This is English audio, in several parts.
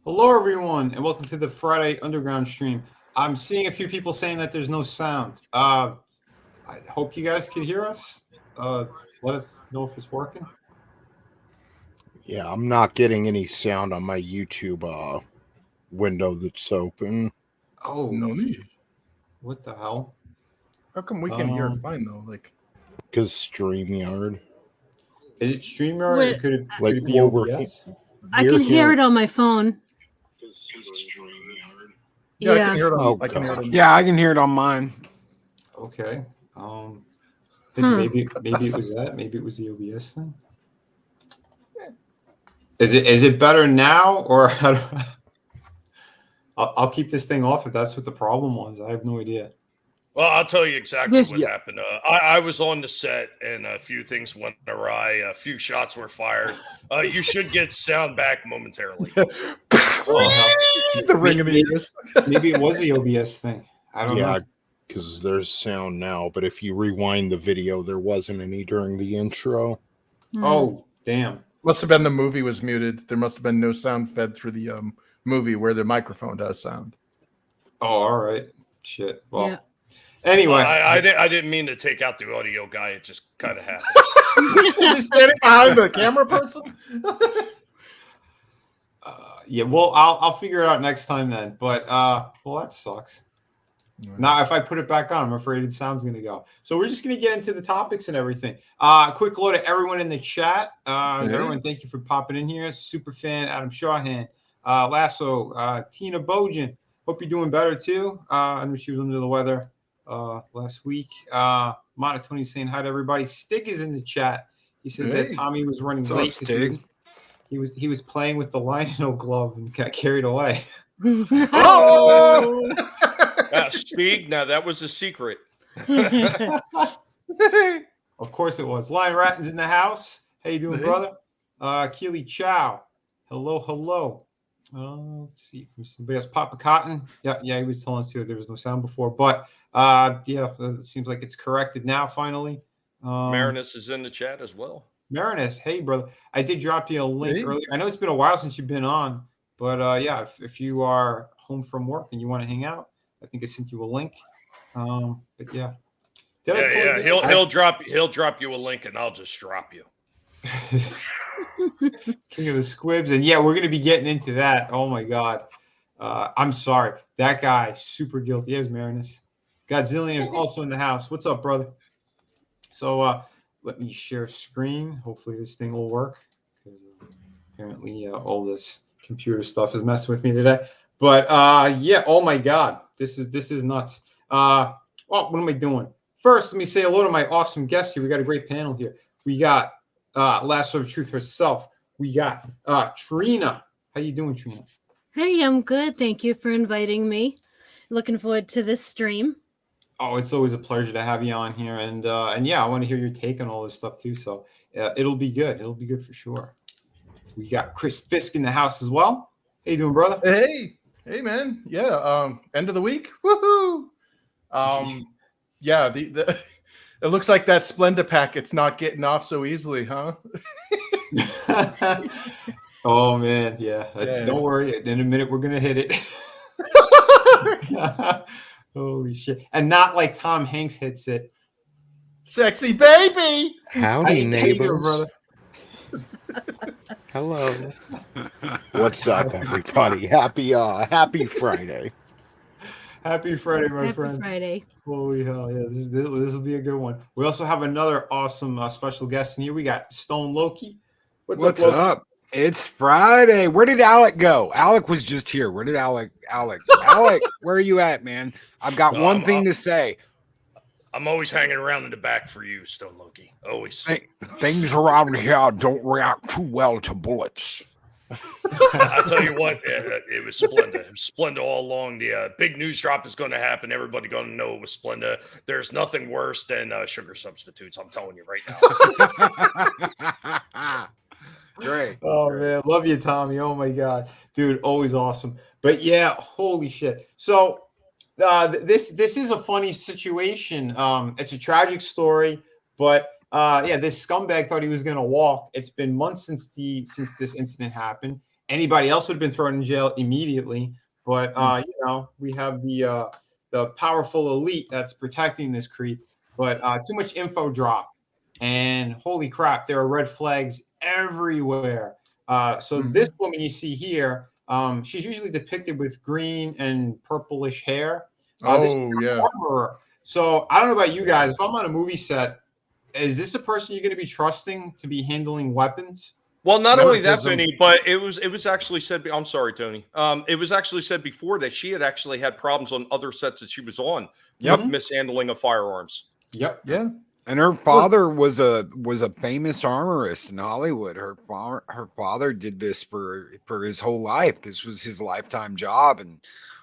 Hello, everyone, and welcome to the Friday Underground stream. I'm seeing a few people saying that there's no sound. I hope you guys can hear us. Let us know if it's working. Yeah, I'm not getting any sound on my YouTube window that's open. Oh, No need. what the hell? How come we can hear it fine though? Like, Because StreamYard. Is it StreamYard or Wait, could Like, it be well, we're OBS? I can hear it on my phone. yeah, I Yeah. can hear it on. Oh, I can hear it on. Yeah, I can hear it on mine. Okay. Huh. Maybe it was that. Maybe it was the OBS thing. Is it better now or I'll keep this thing off if that's what the problem was. I have no idea. Well, I'll tell you exactly There's- what happened. I was on the set and a few things went awry. A few shots were fired. You should get sound back momentarily. The ring of the ears. Maybe it was the OBS thing. I don't know. Yeah, because there's sound now, but if you rewind the video, there wasn't any during the intro. Oh, damn. Must have been the movie was muted. There must have been no sound fed through the movie where the microphone does sound. Oh, all right. Shit. Well, Yeah. anyway. I didn't mean to take out the audio guy. It just kind of happened. Just standing behind the camera person. Yeah, well, I'll figure it out next time then. But well, that sucks. Now, if I put it back on, I'm afraid the sound's going to go. So we're just going to get into the topics and everything. Quick hello to everyone in the chat. Everyone, thank you for popping in here. Superfan Adam Shawhan, Lasso, Tina Bojan. Hope you're doing better too. I know she was under the weather last week. Monotony saying hi to everybody. Stig is in the chat. He said that Tommy was running What's up, late because he was playing with the Lionel glove and got carried away. Oh! Speak. Now that was a secret. Of course it was. Lion Ratton's in the house. How you doing, brother? Keely Chow. Hello. Let's see from somebody else. Papa Cotton. Yeah, he was telling us too there was no sound before, but yeah, it seems like it's corrected now finally. Marinus is in the chat as well. Marinus, hey brother, I did drop you a link earlier. I know it's been a while since you've been on, but yeah, if you are home from work and you want to hang out, I think I sent you a link. But yeah, he'll drop you a link and I'll just drop you. King of the Squibs, and yeah, we're gonna be getting into that. Oh my god, I'm sorry, that guy super guilty. There's Marinus. Godzillion is also in the house. What's up, brother? So let me share screen. Hopefully this thing will work because apparently all this computer stuff is messing with me today. But yeah, oh my god, this is nuts. Well, what am I doing? First, let me say hello to my awesome guest here. We got a great panel here. We got Lasso of Truth herself. We got Trina. How you doing, Trina? Hey, I'm good. Thank you for inviting me. Looking forward to this stream. Oh, it's always a pleasure to have you on here, and yeah, I want to hear your take on all this stuff too. So it'll be good. It'll be good for sure. We got Chris Fisk in the house as well. How you doing, brother? Hey, man. Yeah. End of the week. Woohoo! Yeah. The it looks like that Splenda packet's not getting off so easily, huh? Oh man, yeah. Don't worry. In a minute, we're gonna hit it. Holy shit! And not like Tom Hanks hits it. Sexy baby. Howdy, neighbors. Brother. Hello. What's up, everybody? Happy Friday. Happy Friday, my friend. Happy Friday. Holy hell, yeah! This will be a good one. We also have another awesome special guest in here. We got Stone Loki. What's Loki? up? It's Friday. Where did Alec go? Alec was just here. Where did Alec, where are you at, man? I've got one thing to say. I'm always hanging around in the back for you, Stone Loki. Always. Things around here don't react too well to bullets. I'll tell you what, it was Splenda. It was Splenda all along. The big news drop is going to happen. Everybody going to know it was Splenda. There's nothing worse than sugar substitutes. I'm telling you right now. Great. Oh man, love you, Tommy. Oh my god, dude, always awesome. But yeah, holy shit. So this is a funny situation. It's a tragic story, but yeah, this scumbag thought he was gonna walk. It's been months since this incident happened, Anybody else would have been thrown in jail immediately. But we have the powerful elite that's protecting this creep. But too much info drop, and holy crap, there are red flags everywhere. So this woman you see here, she's usually depicted with green and purplish hair. This is an armorer. So I don't know about you guys. If I'm on a movie set, is this a person you're going to be trusting to be handling weapons? Well, not only that, Vinny, but it was actually said. I'm sorry, Tony. It was actually said before that she had actually had problems on other sets that she was on with mishandling of firearms. Yep. Yeah. And her father was a famous armorist in Hollywood. Her father did this for his whole life. This was his lifetime job, and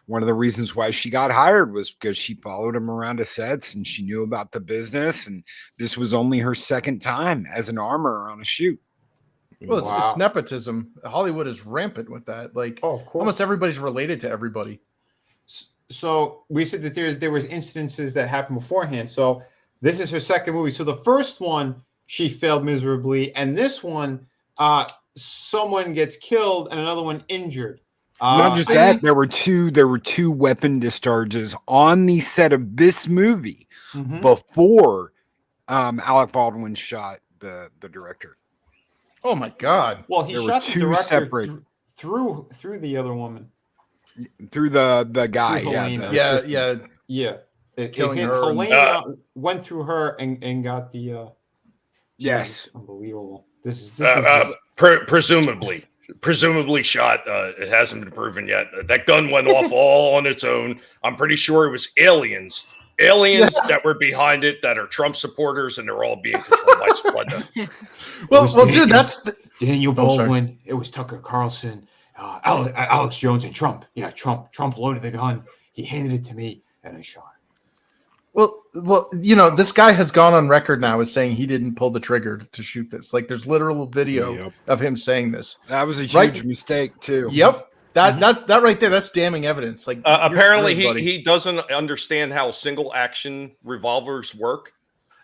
one of the reasons why she got hired was because she followed him around to sets and she knew about the business. And this was only her second time as an armorer on a shoot. Well, it's nepotism. Hollywood is rampant with that. Like, of course, almost everybody's related to everybody. So we said that there was incidences that happened beforehand. So this is her second movie. So the first one, she failed miserably. And this one, someone gets killed and another one injured. Not just that, there were two weapon discharges on the set of this movie before Alec Baldwin shot the director. Oh my God! Well, he shot the director through the other woman, through the guy. Yeah. It killing hit her. Helena, went through her and got the. Yes, unbelievable. This is presumably shot. It hasn't been proven yet. That gun went off all on its own. I'm pretty sure it was aliens that were behind it, that are Trump supporters, and they're all being controlled by Splenda. Well, dude, that's Daniel Baldwin. It was Tucker Carlson, Alex Jones, and Trump. Yeah, Trump loaded the gun. He handed it to me, and I shot it. Well, this guy has gone on record now as saying he didn't pull the trigger to shoot this. Like, there's literal video of him saying this. That was a huge mistake too. Yep. That right there, that's damning evidence. Like, apparently he doesn't understand how single action revolvers work.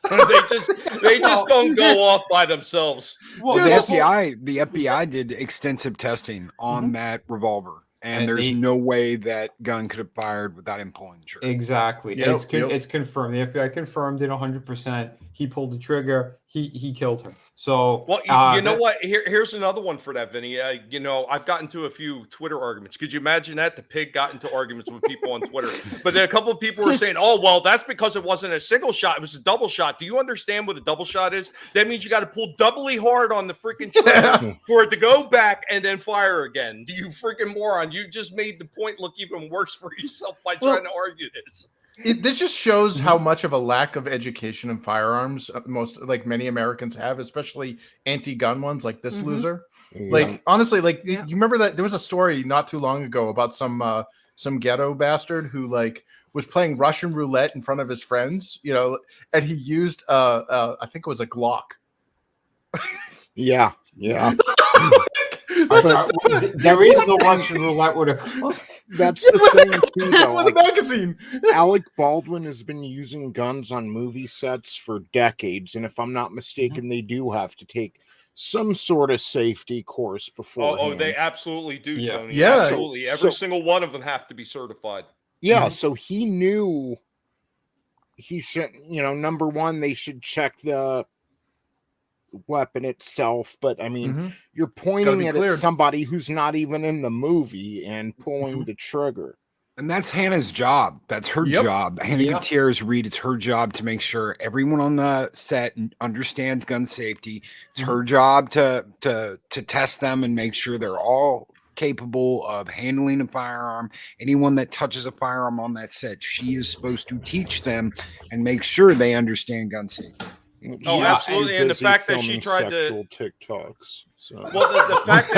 they just don't go off by themselves. Well, the FBI did extensive testing on that revolver. And there's no way that gun could have fired without him pulling the trigger. Exactly. It's confirmed. The FBI confirmed it 100%. He pulled the trigger. He killed her. So, well, you know what? Here's another one for that, Vinny. I've gotten into a few Twitter arguments. Could you imagine that? The pig got into arguments with people on Twitter. But then a couple of people were saying, oh, well, that's because it wasn't a single shot. It was a double shot. Do you understand what a double shot is? That means you got to pull doubly hard on the freaking trigger for it to go back and then fire again. Do you freaking moron? You just made the point look even worse for yourself by trying to argue this. This just shows how much of a lack of education in firearms many Americans have, especially anti-gun ones like this loser. Yeah. Like, honestly, you remember that there was a story not too long ago about some ghetto bastard who was playing Russian roulette in front of his friends, and he used I think it was a Glock. Yeah. There is no Russian roulette with a. That's the thing too, though. With a magazine. Alec Baldwin has been using guns on movie sets for decades, and if I'm not mistaken, they do have to take some sort of safety course before. Oh, they absolutely do, Tony. Yeah, absolutely. Every single one of them have to be certified. Yeah, so he knew he should. Number one, they should check the weapon itself, but I mean, you're pointing it at somebody who's not even in the movie and pulling the trigger. And that's Hannah's job. That's her job. Hannah Gutierrez-Reed, it's her job to make sure everyone on the set understands gun safety. It's her job to test them and make sure they're all capable of handling a firearm. Anyone that touches a firearm on that set, she is supposed to teach them and make sure they understand gun safety. Oh, absolutely. And the fact that she tried to TikToks. So. Well, the fact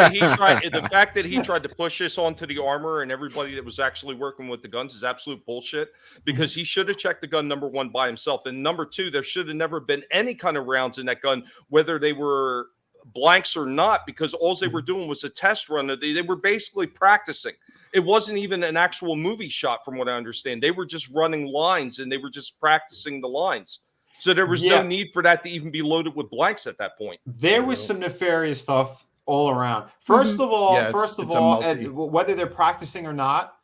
that he tried to push this onto the armor and everybody that was actually working with the guns is absolute bullshit, because he should have checked the gun, number one, by himself, and number two, there should have never been any kind of rounds in that gun, whether they were blanks or not, because all they were doing was a test run. They were basically practicing. It wasn't even an actual movie shot, from what I understand. They were just running lines and they were just practicing the lines. So there was no need for that to even be loaded with blanks at that point. There was some nefarious stuff all around. First of all, whether they're practicing or not,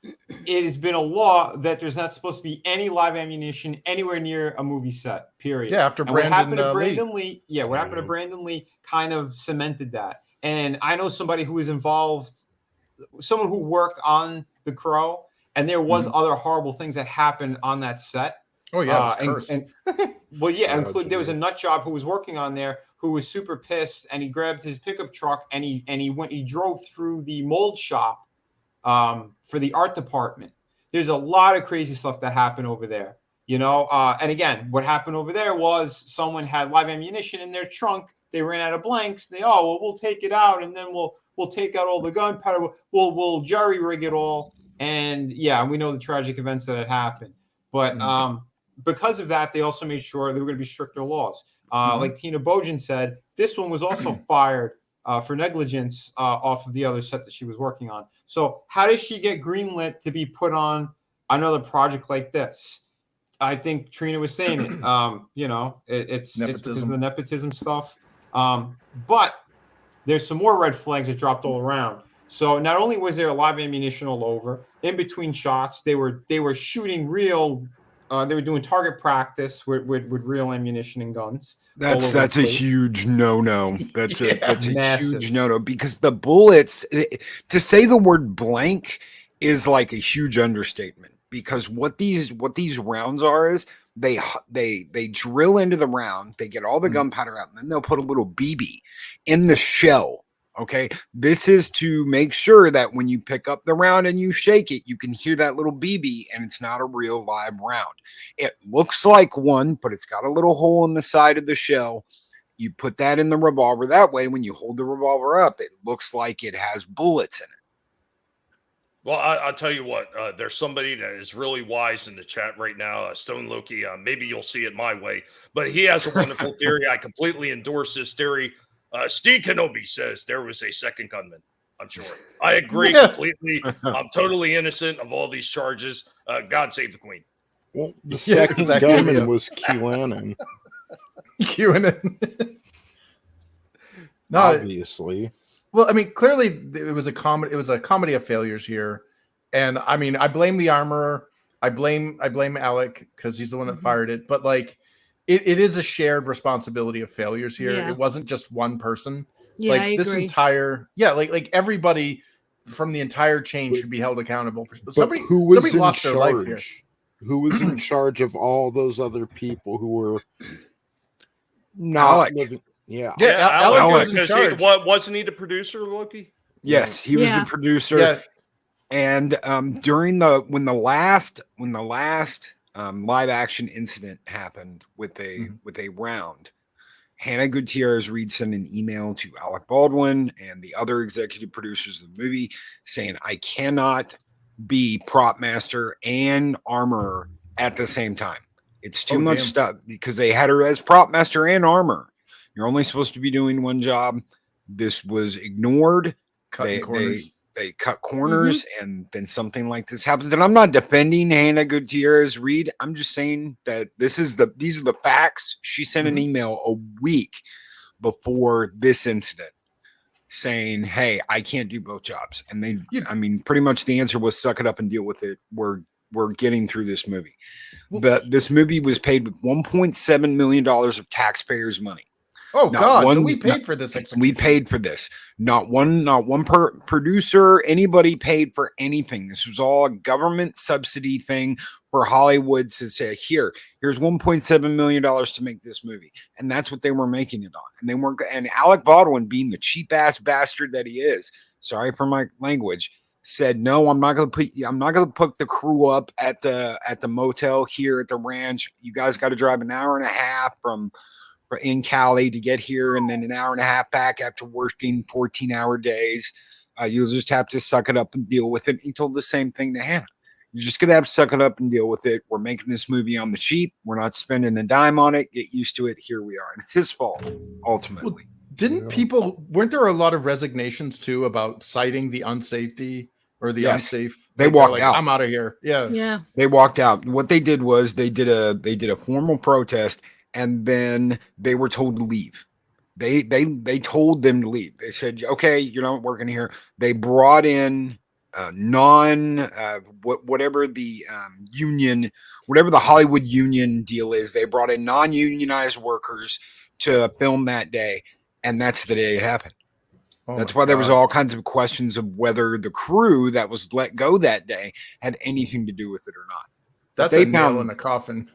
it has been a law that there's not supposed to be any live ammunition anywhere near a movie set. Period. Yeah, after what happened to Brandon Lee? Yeah, what happened to Brandon Lee kind of cemented that. And I know somebody who was involved, someone who worked on The Crow, and there was other horrible things that happened on that set. Oh yeah, there was a nut job who was working on there who was super pissed, and he grabbed his pickup truck and he drove through the mold shop for the art department. There's a lot of crazy stuff that happened over there, and again, what happened over there was someone had live ammunition in their trunk. They ran out of blanks. We'll take it out, and then we'll take out all the gunpowder. We'll jerry rig it all, and we know the tragic events that had happened. But because of that, they also made sure there were going to be stricter laws. Like Tina Bojan said, this one was also fired for negligence off of the other set that she was working on. So how does she get greenlit to be put on another project like this? I think Trina was saying it. It's because of the nepotism stuff. But there's some more red flags that dropped all around. So not only was there a live ammunition all over, in between shots, they were shooting real. They were doing target practice with real ammunition and guns. That's a huge no-no. That's a huge no-no, because the bullets, to say the word blank is like a huge understatement, because what these rounds are is they drill into the round, they get all the gunpowder out, and then they'll put a little BB in the shell. Okay, this is to make sure that when you pick up the round and you shake it, you can hear that little BB, and it's not a real live round. It looks like one, but it's got a little hole in the side of the shell. You put that in the revolver. That way, when you hold the revolver up, it looks like it has bullets in it. Well, I'll tell you what, there's somebody that is really wise in the chat right now, Stone Loki. Maybe you'll see it my way, but he has a wonderful theory. I completely endorse this theory. Steve Kenobi says there was a second gunman. I'm sure. I agree completely. I'm totally innocent of all these charges. God save the Queen. Well, the second gunman was QAnon. QAnon. No, obviously. Well, I mean, clearly it was a comedy. It was a comedy of failures here, and I mean, I blame the armorer. I blame Alec because he's the one that fired it. But like, it is a shared responsibility of failures here. Yeah. It wasn't just one person. Yeah, like I this agree. entire like everybody from the entire chain should be held accountable for somebody. Who was somebody in lost charge? their life here. Who was in charge of all those other people who were not living? Yeah, Alec was in charge. Wasn't he the producer, Loki? Yes, he was the producer. Yeah. And during when the last live action incident happened with a round, Hannah Gutierrez Reed sent an email to Alec Baldwin and the other executive producers of the movie saying, I cannot be prop master and armorer at the same time. It's too much stuff, because they had her as prop master and armor. You're only supposed to be doing one job. This was ignored. They cut corners, and then something like this happens. And I'm not defending Hannah Gutierrez Reed. I'm just saying that these are the facts. She sent an email a week before this incident saying, hey, I can't do both jobs. And I mean, pretty much the answer was suck it up and deal with it. We're getting through this movie. But this movie was paid with $1.7 million of taxpayers' money. Oh God! So we paid for this. We paid for this. Not one producer, anybody paid for anything. This was all a government subsidy thing for Hollywood to say, here's $1.7 million to make this movie, and that's what they were making it on. And they weren't. And Alec Baldwin, being the cheap ass bastard that he is, sorry for my language, said, no, I'm not gonna put the crew up at the motel here at the ranch. You guys got to drive an hour and a half from in Cali to get here, and then an hour and a half back after working 14-hour days. You'll just have to suck it up and deal with it. He told the same thing to Hannah. You're just gonna have to suck it up and deal with it. We're making this movie on the cheap. We're not spending a dime on it. Get used to it. Here we are. And it's his fault, ultimately. Well, weren't there a lot of resignations too about citing the unsafety or the unsafe? They walked out. I'm out of here. Yeah. They walked out. What they did was they did a formal protest, and then they were told to leave. They told them to leave. They said, okay, you're not working here. They brought in whatever the union, whatever the Hollywood union deal is. They brought in non-unionized workers to film that day, and that's the day it happened. That's why there was all kinds of questions of whether the crew that was let go that day had anything to do with it or not. That's a nail in the coffin.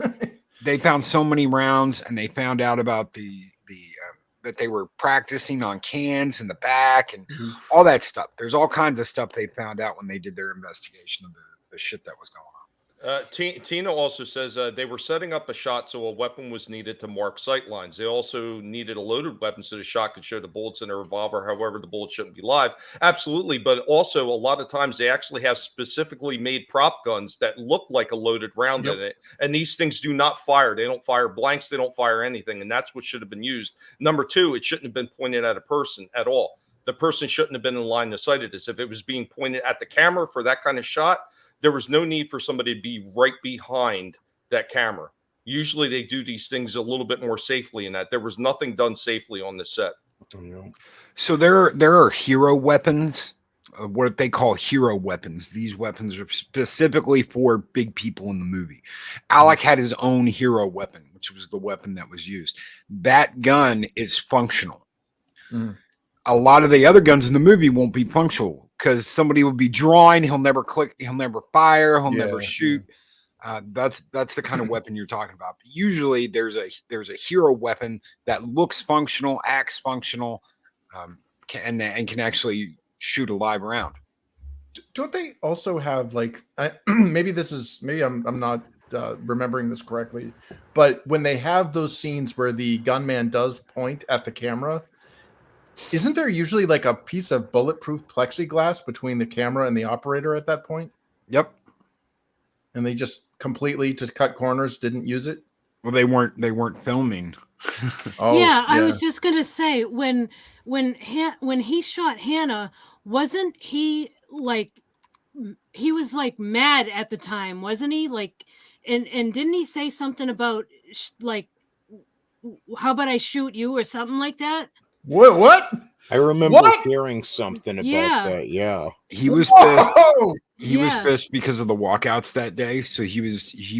They found so many rounds, and they found out about that they were practicing on cans in the back and all that stuff. There's all kinds of stuff they found out when they did their investigation of the shit that was going on. Tina also says they were setting up a shot so a weapon was needed to mark sight lines. They also needed a loaded weapon so the shot could show the bullets in a revolver. However, the bullets shouldn't be live. Absolutely. But also a lot of times they actually have specifically made prop guns that look like a loaded round in it. And these things do not fire. They don't fire blanks. They don't fire anything. And that's what should have been used. Number two, it shouldn't have been pointed at a person at all. The person shouldn't have been in line of sight of this. If it was being pointed at the camera for that kind of shot, there was no need for somebody to be right behind that camera. Usually they do these things a little bit more safely in that. There was nothing done safely on the set. So there are hero weapons, what they call hero weapons. These weapons are specifically for big people in the movie. Alec had his own hero weapon, which was the weapon that was used. That gun is functional. A lot of the other guns in the movie won't be functional because somebody will be drawing. He'll never click. He'll never fire. He'll never shoot. That's the kind of weapon you're talking about. But usually there's a hero weapon that looks functional, acts functional, and can actually shoot a live round. Don't they also have maybe I'm not remembering this correctly, but when they have those scenes where the gunman does point at the camera, isn't there usually like a piece of bulletproof plexiglass between the camera and the operator at that point? Yep. And they just completely, to cut corners, didn't use it? Well, they weren't filming. I was just gonna say when he shot Hannah, wasn't he he was like mad at the time, wasn't he? And didn't he say something about how about I shoot you or something like that? What? I remember hearing something about that. Yeah. He was pissed. He was pissed because of the walkouts that day. So he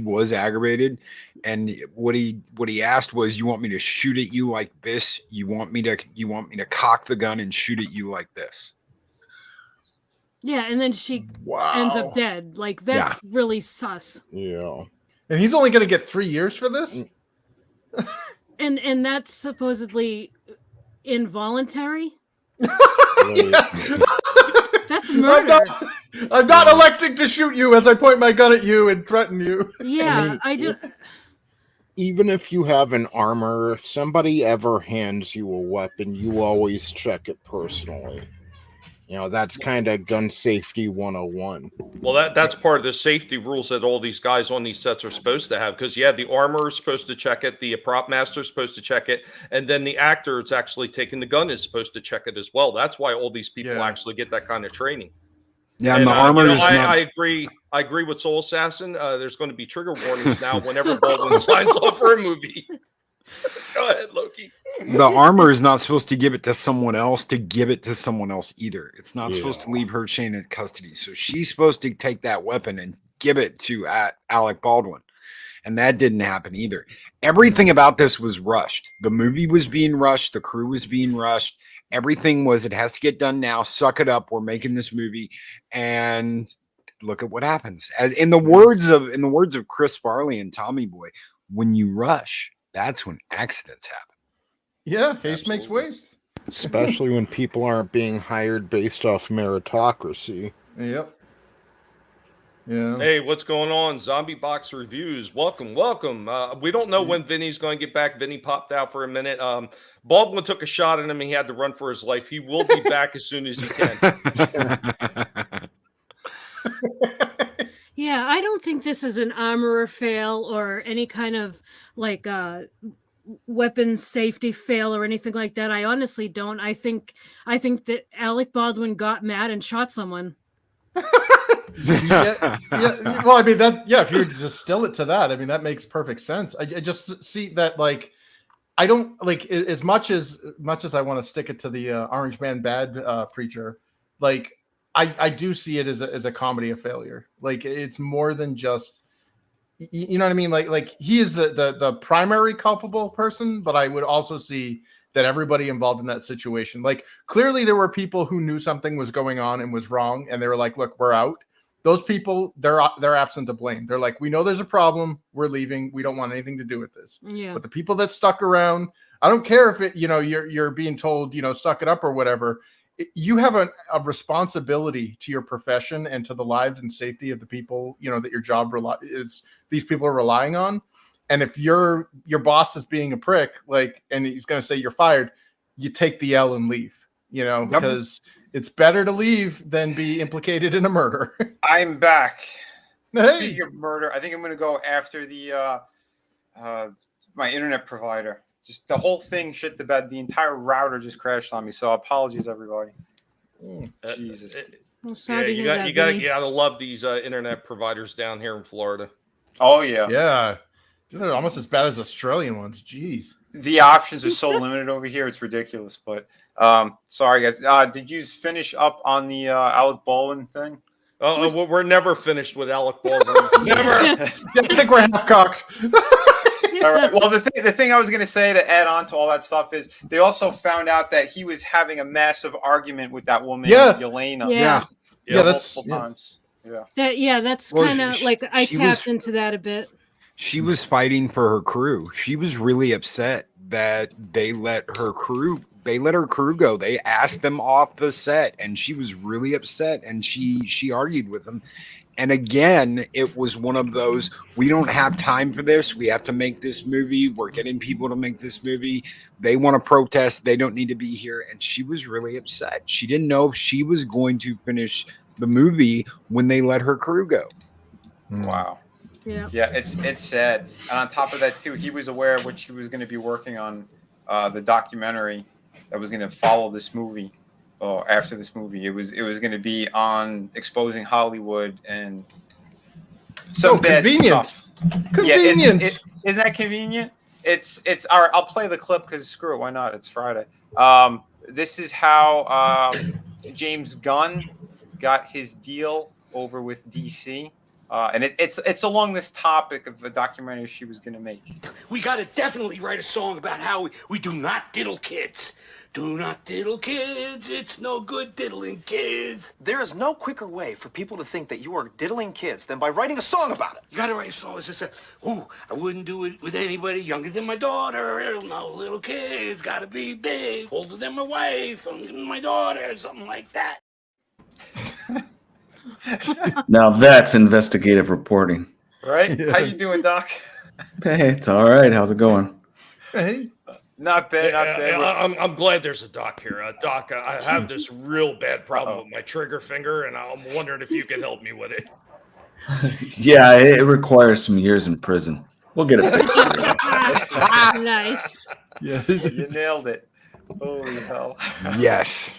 was aggravated. And what he asked was, you want me to shoot at you like this? You want me to cock the gun and shoot at you like this? Yeah, and then she ends up dead. That's really sus. Yeah. And he's only gonna get 3 years for this? And that's supposedly involuntary. That's murder. I'm not electing to shoot you as I point my gun at you and threaten you. Yeah, I just. Even if you have an armor, if somebody ever hands you a weapon, you always check it personally. That's kind of gun safety 101. Well, that's part of the safety rules that all these guys on these sets are supposed to have. Because, the armor is supposed to check it. The prop master is supposed to check it. And then the actor that's actually taking the gun is supposed to check it as well. That's why all these people actually get that kind of training. Yeah, and the armor is I agree. I agree with Soul Assassin. There's going to be trigger warnings now whenever Baldwin signs off for a movie. Go ahead, Loki. The armor is not supposed to give it to someone else either. It's not supposed to leave her chain of custody. So she's supposed to take that weapon and give it to Alec Baldwin. And that didn't happen either. Everything about this was rushed. The movie was being rushed. The crew was being rushed. Everything was, it has to get done now. Suck it up. We're making this movie. And look at what happens. As in the words of Chris Farley and Tommy Boy, when you rush, that's when accidents happen. Yeah, haste makes waste. Especially when people aren't being hired based off meritocracy. Yep. Yeah. Hey, what's going on? Zombie Box Reviews. Welcome. We don't know when Vinny's going to get back. Vinny popped out for a minute. Baldwin took a shot at him. He had to run for his life. He will be back as soon as he can. Yeah, I don't think this is an armorer fail or any kind of weapons safety fail or anything like that. I honestly don't. I think that Alec Baldwin got mad and shot someone. Yeah. Well, I mean if you were to distill it to that, I mean that makes perfect sense. I just see that I don't like as much as I want to stick it to the Orange Man Bad preacher. Like I do see it as a comedy of failure. Like it's more than just, you know what I mean? Like he is the primary culpable person, but I would also see that everybody involved in that situation, like clearly there were people who knew something was going on and was wrong, and they were like, "Look, we're out." Those people, they're absent to blame. They're like, "We know there's a problem. We're leaving. We don't want anything to do with this." Yeah. But the people that stuck around, I don't care if it, you're being told, suck it up or whatever. You have a responsibility to your profession and to the lives and safety of the people, that your job these people are relying on. And if your boss is being a prick, and he's going to say you're fired, you take the L and leave, because it's better to leave than be implicated in a murder. I'm back. Hey. Speaking of murder, I think I'm going to go after the my internet provider. Just the whole thing shit the bed. The entire router just crashed on me. So apologies, everybody. Jesus. You gotta love these internet providers down here in Florida. Oh yeah. Yeah. They're almost as bad as Australian ones. Jeez. The options are so limited over here. It's ridiculous. But sorry, guys. Did you finish up on the Alec Baldwin thing? Oh, we're never finished with Alec Baldwin. Never. I think we're half-cocked. All right. Well, the thing I was going to say to add on to all that stuff is they also found out that he was having a massive argument with that woman, Yelena. Yeah, that's multiple times. That's kind of like I tapped into that a bit. She was fighting for her crew. She was really upset that they let her crew go. They asked them off the set, and she was really upset, and she argued with them. And again, it was one of those, we don't have time for this. We have to make this movie. We're getting people to make this movie. They want to protest. They don't need to be here. And she was really upset. She didn't know if she was going to finish the movie when they let her crew go. Wow. Yeah. Yeah, it's sad. And on top of that, too, he was aware of what she was going to be working on, the documentary that was going to follow this movie. Or after this movie, it was going to be on exposing Hollywood and some bad stuff. Convenient. Yeah, isn't that convenient? It's all right. I'll play the clip because screw it, why not? It's Friday. This is how James Gunn got his deal over with DC, and it's along this topic of the documentary she was going to make. We got to definitely write a song about how we do not diddle kids. Do not diddle kids, it's no good diddling kids. There is no quicker way for people to think that you are diddling kids than by writing a song about it. You gotta write a song that says, ooh, I wouldn't do it with anybody younger than my daughter. No little kids, gotta be big, older than my wife, older than my daughter, something like that. Now that's investigative reporting. Right? How you doing, Doc? Hey, it's all right. How's it going? Hey. Not bad, not bad. I'm glad there's a Doc here. Doc, I have this real bad problem with my trigger finger, and I'm wondering if you can help me with it. Yeah, it requires some years in prison. We'll get it fixed. Nice. Yeah, you nailed it. Holy hell. Yes.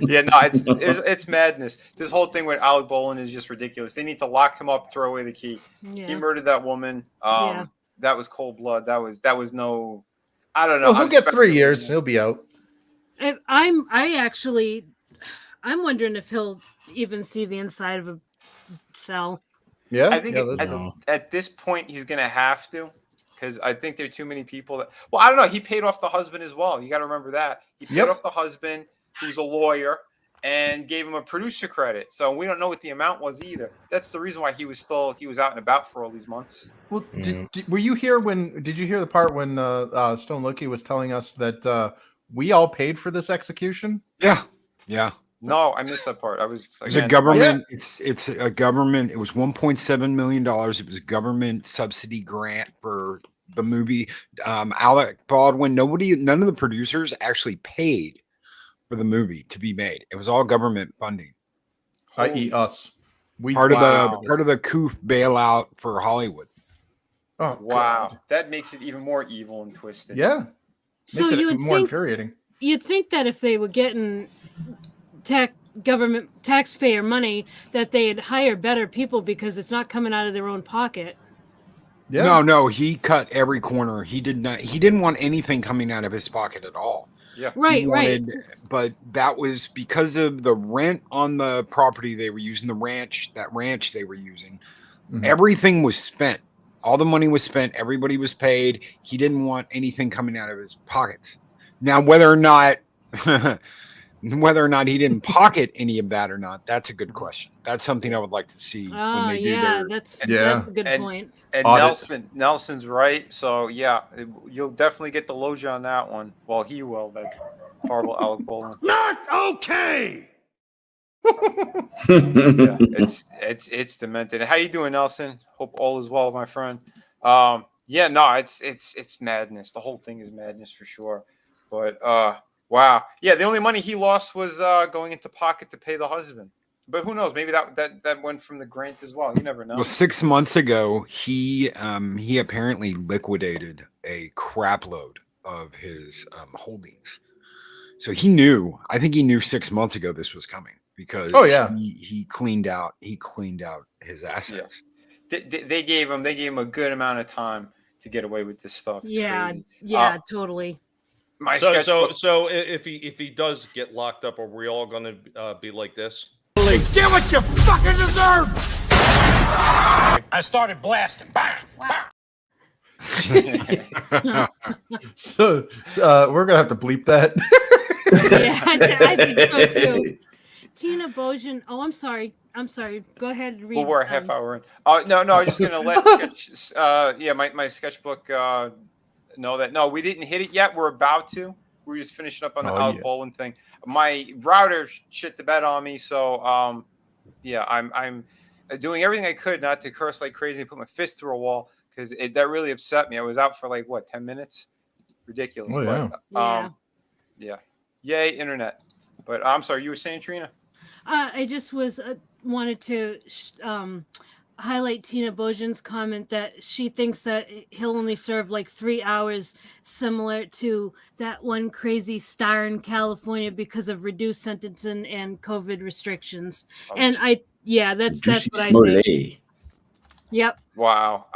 Yeah, no, it's madness. This whole thing with Alec Baldwin is just ridiculous. They need to lock him up, throw away the key. Yeah. He murdered that woman. That was cold blood. That was no. I don't know. Well, he'll get 3 years. He'll be out. I'm wondering if he'll even see the inside of a cell. Yeah, I think at this point he's gonna have to, because I think there are too many people that. Well, I don't know. He paid off the husband as well. You got to remember that he paid off the husband, who's a lawyer, and gave him a producer credit. So we don't know what the amount was either. That's the reason why he was out and about for all these months. Well, were you here did you hear the part when Stone Loki was telling us that we all paid for this execution? Yeah. No, I missed that part. It's a government. It's a government. It was $1.7 million. It was a government subsidy grant for the movie. Alec Baldwin. None of the producers actually paid for the movie to be made. It was all government funding, i.e., us. Part of the coup bailout for Hollywood. Oh wow, God. That makes it even more evil and twisted. Yeah, so you would more think infuriating. You'd think that if they were getting government taxpayer money, that they'd hire better people because it's not coming out of their own pocket. Yeah. No, he cut every corner. He didn't want anything coming out of his pocket at all. Yeah. Right. But that was because of the rent on the property they were using, that ranch they were using. Mhm. Everything was spent. All the money was spent. Everybody was paid. He didn't want anything coming out of his pockets. Now, whether or not he didn't pocket any of that or not, that's a good question. That's something I would like to see when they do their. That's a good point. And Nelson's right. So yeah, you'll definitely get the loja on that one. Well, he will. That horrible Alec Baldwin. Not okay. Yeah, it's demented. How you doing, Nelson? Hope all is well, my friend. Yeah, no, it's madness. The whole thing is madness for sure. But wow, yeah, the only money he lost was going into pocket to pay the husband. But who knows? Maybe that went from the grant as well. You never know. Well, 6 months ago, he apparently liquidated a crap load of his holdings. So he knew. I think he knew 6 months ago this was coming because he cleaned out his assets. Yeah. They gave him a good amount of time to get away with this stuff. It's crazy. Totally. So if he does get locked up, are we all going to be like this? Get what you fucking deserve! I started blasting. Bang! So we're gonna have to bleep that. I think so too. Tina Bojan. Oh, I'm sorry. Go ahead and read. Well, we're a half hour in. No, I'm just gonna let my sketchbook know that no, we didn't hit it yet. We're about to. We're just finishing up on the Alec Baldwin thing. My router shit the bed on me, so I'm doing everything I could not to curse like crazy and put my fist through a wall because that really upset me. I was out for like 10 minutes, ridiculous. Yeah. Yay, internet. But I'm sorry, you were saying, Trina? I just wanted to highlight Tina Bojan's comment that she thinks that he'll only serve like 3 hours, similar to that one crazy star in California because of reduced sentencing and COVID restrictions. And that's what I think. Yep. Wow.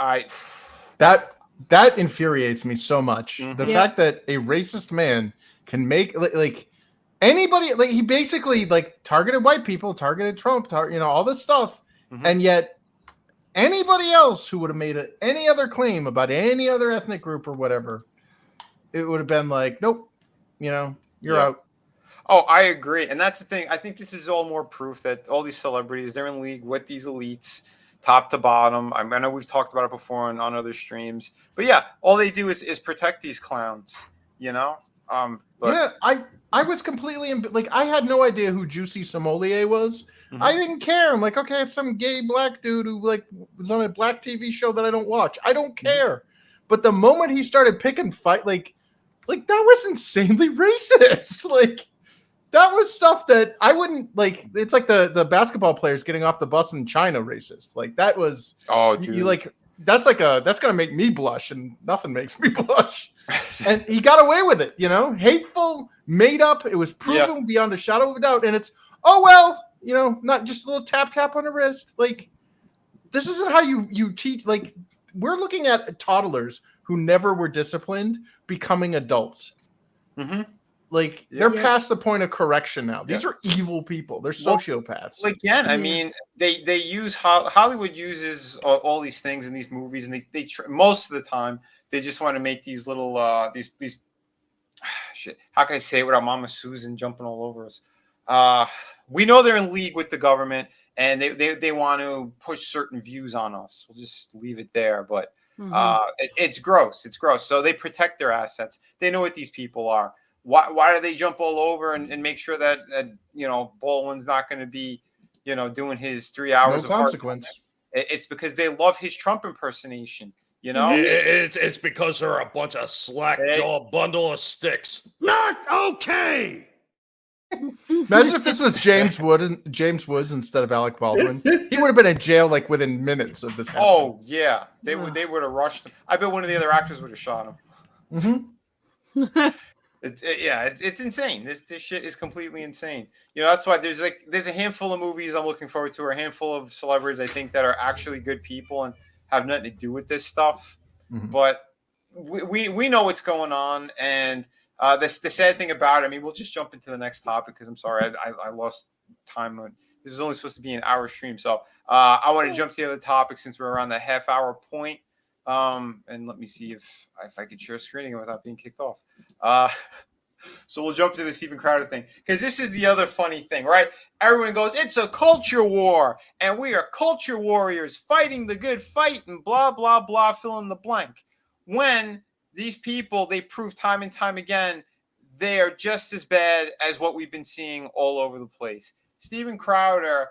That infuriates me so much. Mm-hmm. The fact that a racist man can make like anybody, like he basically like targeted white people, targeted Trump, all this stuff, and yet anybody else who would have made any other claim about any other ethnic group or whatever, it would have been like, nope, you're out. Oh, I agree. And that's the thing. I think this is all more proof that all these celebrities, they're in league with these elites, top to bottom. I know we've talked about it before on other streams. But yeah, all they do is protect these clowns, But... Yeah, I was completely I had no idea who Juicy Sommelier was. Mm-hmm. I didn't care. I'm like, okay, it's some gay black dude who was on a black TV show that I don't watch. I don't care. But the moment he started picking fight, like that was insanely racist. That was stuff that I wouldn't like. It's like the basketball players getting off the bus in China racist. That was dude. That's gonna make me blush, and nothing makes me blush. And he got away with it, hateful, made up. It was proven beyond a shadow of a doubt. And it's not just a little tap on the wrist. This isn't how you teach. We're looking at toddlers who never were disciplined becoming adults. Mm-hmm. They're past the point of correction now. These are evil people. They're sociopaths. Again, I mean, they use Hollywood uses all these things in these movies, and they most of the time they just want to make these little these shit. How can I say it without Mama Susan jumping all over us? We know they're in league with the government, and they want to push certain views on us. We'll just leave it there, but it's gross. It's gross. So they protect their assets. They know what these people are. Why do they jump all over and make sure that Baldwin's not going to be doing his 3 hours of consequence? It's because they love his Trump impersonation. It's because they're a bunch of slack jaw bundle of sticks. Not okay. Imagine if this was James Woods instead of Alec Baldwin. He would have been in jail within minutes of this happening. Oh yeah, they would have rushed him. I bet one of the other actors would have shot him. Mm-hmm. It's insane. This shit is completely insane. That's why there's a handful of movies I'm looking forward to, or a handful of celebrities I think that are actually good people, and have nothing to do with this stuff. But we know what's going on, and the sad thing about it, I mean, we'll just jump into the next topic because I'm sorry I lost time. This is only supposed to be an hour stream, so I want to jump to the other topic since we're around the half-hour point. And let me see if I could share screen again without being kicked off. So we'll jump to the Steven Crowder thing, because this is the other funny thing, right? Everyone goes, it's a culture war, and we are culture warriors fighting the good fight and blah, blah, blah, fill in the blank. When these people, they prove time and time again, they are just as bad as what we've been seeing all over the place. Steven Crowder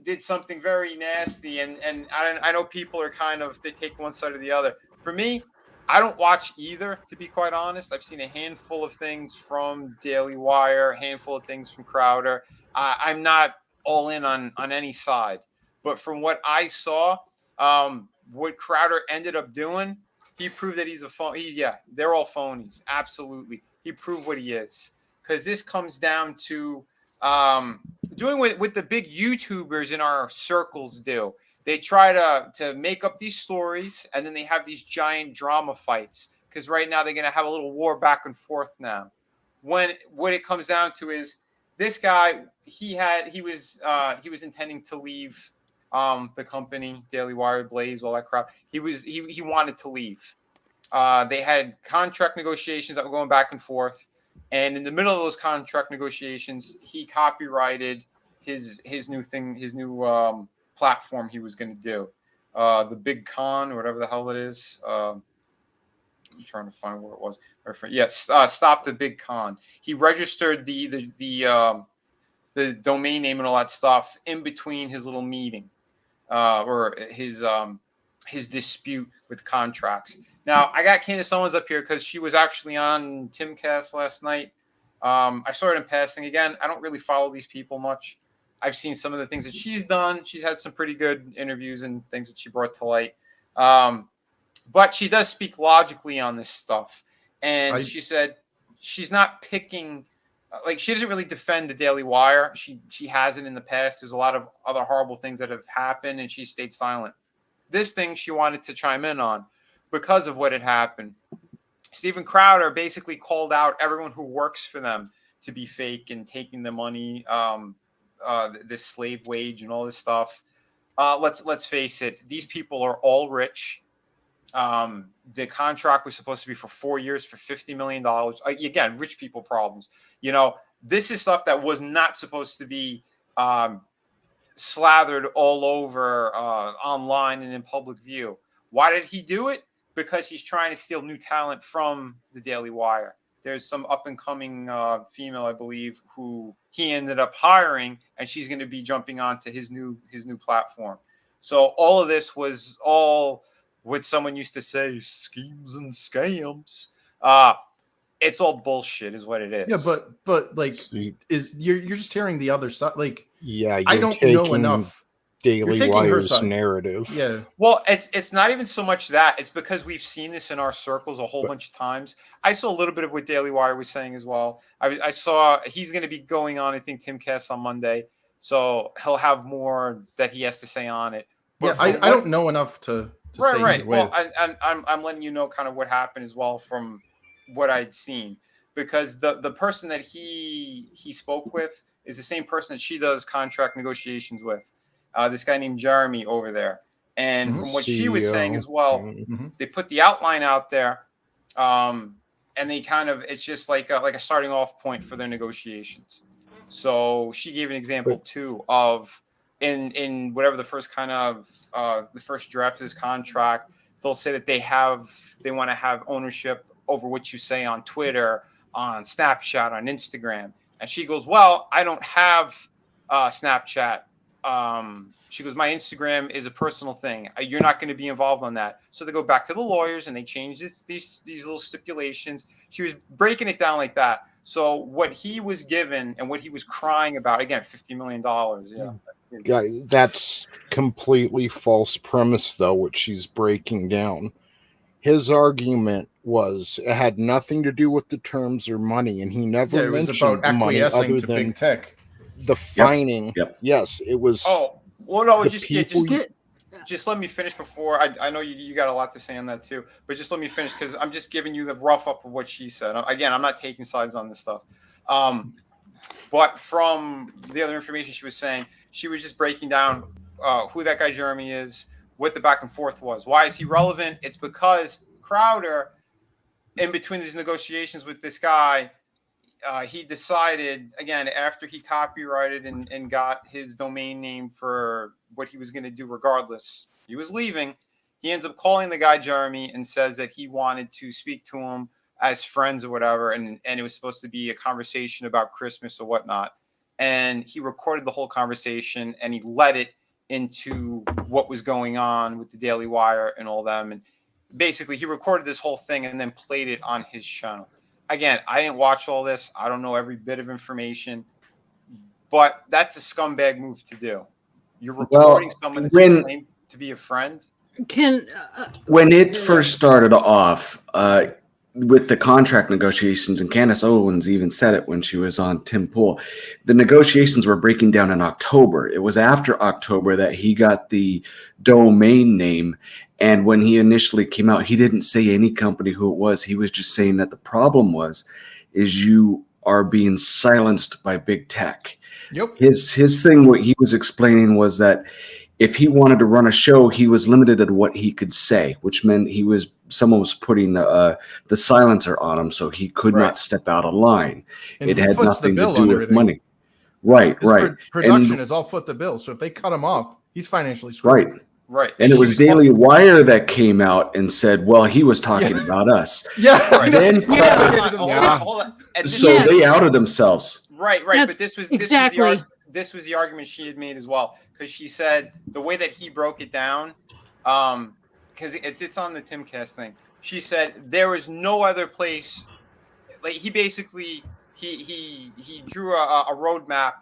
did something very nasty, and I know people are they take one side or the other. For me, I don't watch either, to be quite honest. I've seen a handful of things from Daily Wire, a handful of things from Crowder. I'm not all in on any side. But from what I saw, what Crowder ended up doing, he proved that he's a phone. They're all phonies. Absolutely. He proved what he is. Because this comes down to doing what the big YouTubers in our circles do. They try to make up these stories, and then they have these giant drama fights. Because right now they're going to have a little war back and forth now. What it comes down to is this guy. He was intending to leave the company, Daily Wire, Blaze, all that crap. He wanted to leave. They had contract negotiations that were going back and forth, and in the middle of those contract negotiations, he copyrighted his new thing, his new platform he was going to do, the Big Con, whatever the hell it is. I'm trying to find where it was. Yes, Stop the Big Con. He registered the domain name and all that stuff in between his little meeting, or his dispute with contracts. Now, I got Candace Owens up here because she was actually on Timcast last night. I saw it in passing. Again, I don't really follow these people much. I've seen some of the things that she's done. She's had some pretty good interviews and things that she brought to light. But she does speak logically on this stuff. And she said she's not picking, she doesn't really defend the Daily Wire. She hasn't in the past. There's a lot of other horrible things that have happened, and she stayed silent. This thing she wanted to chime in on because of what had happened. Steven Crowder basically called out everyone who works for them to be fake and taking the money, this slave wage and all this stuff. Let's face it. These people are all rich. The contract was supposed to be for 4 years for $50 million. Again, rich people problems. This is stuff that was not supposed to be slathered all over online and in public view. Why did he do it? Because he's trying to steal new talent from the Daily Wire. There's some up-and-coming female, I believe, who he ended up hiring, and she's going to be jumping onto his new platform. So all of this was all what someone used to say, schemes and scams. It's all bullshit, is what it is. Yeah, but you're just hearing the other side. I don't know enough. Daily Wire's narrative. Yeah. Well, it's not even so much that. It's because we've seen this in our circles a whole bunch of times. I saw a little bit of what Daily Wire was saying as well. I saw he's going to be going on, I think, Timcast on Monday. So he'll have more that he has to say on it. But I don't know enough to say. Right. Well, I'm letting you know kind of what happened as well from what I'd seen. Because the person that he spoke with is the same person that she does contract negotiations with. This guy named Jeremy over there. And from what she was saying as well, they put the outline out there, and they it's just like a starting off point for their negotiations. So she gave an example too of in whatever the first the first draft of this contract, they'll say that they want to have ownership over what you say on Twitter, on Snapchat, on Instagram. And she goes, well, I don't have Snapchat. She goes, my Instagram is a personal thing. You're not going to be involved on that. So they go back to the lawyers and they change these little stipulations. She was breaking it down like that. So what he was given and what he was crying about, again, $50 million. Yeah. That's completely false premise, though, what she's breaking down. His argument was it had nothing to do with the terms or money, and he never mentioned money other to than big tech. The fining. Yep. Yes, it was. Oh, well, no, just let me finish before I know you got a lot to say on that too, but just let me finish because I'm just giving you the rough up of what she said. Again, I'm not taking sides on this stuff. But from the other information she was saying, she was just breaking down who that guy Jeremy is, what the back and forth was. Why is he relevant? It's because Crowder, in between these negotiations with this guy, he decided, again, after he copyrighted and got his domain name for what he was going to do regardless, he was leaving. He ends up calling the guy Jeremy and says that he wanted to speak to him as friends or whatever, and it was supposed to be a conversation about Christmas or whatnot. And he recorded the whole conversation, and he led it into what was going on with the Daily Wire and all them. And basically, he recorded this whole thing and then played it on his channel. Again, I didn't watch all this. I don't know every bit of information, but that's a scumbag move to do. You're recording someone that's claimed to be a friend. When it first started off with the contract negotiations, and Candace Owens even said it when she was on Tim Pool, the negotiations were breaking down in October. It was after October that he got the domain name. And when he initially came out, he didn't say any company who it was. He was just saying that the problem is you are being silenced by big tech. Yep. His thing, what he was explaining was that if he wanted to run a show, he was limited at what he could say, which meant someone was putting the silencer on him, so he could not step out of line. And it had nothing to do with money. Right. Production is all foot the bill. So if they cut him off, he's financially screwed. Right. And it was Daily Wire that came out and said, well, he was talking about us. Yeah. Then so they outed themselves. Right. But this was the argument she had made as well, because she said the way that he broke it down, because it's on the Timcast thing. She said there was no other place. Like he basically he drew a roadmap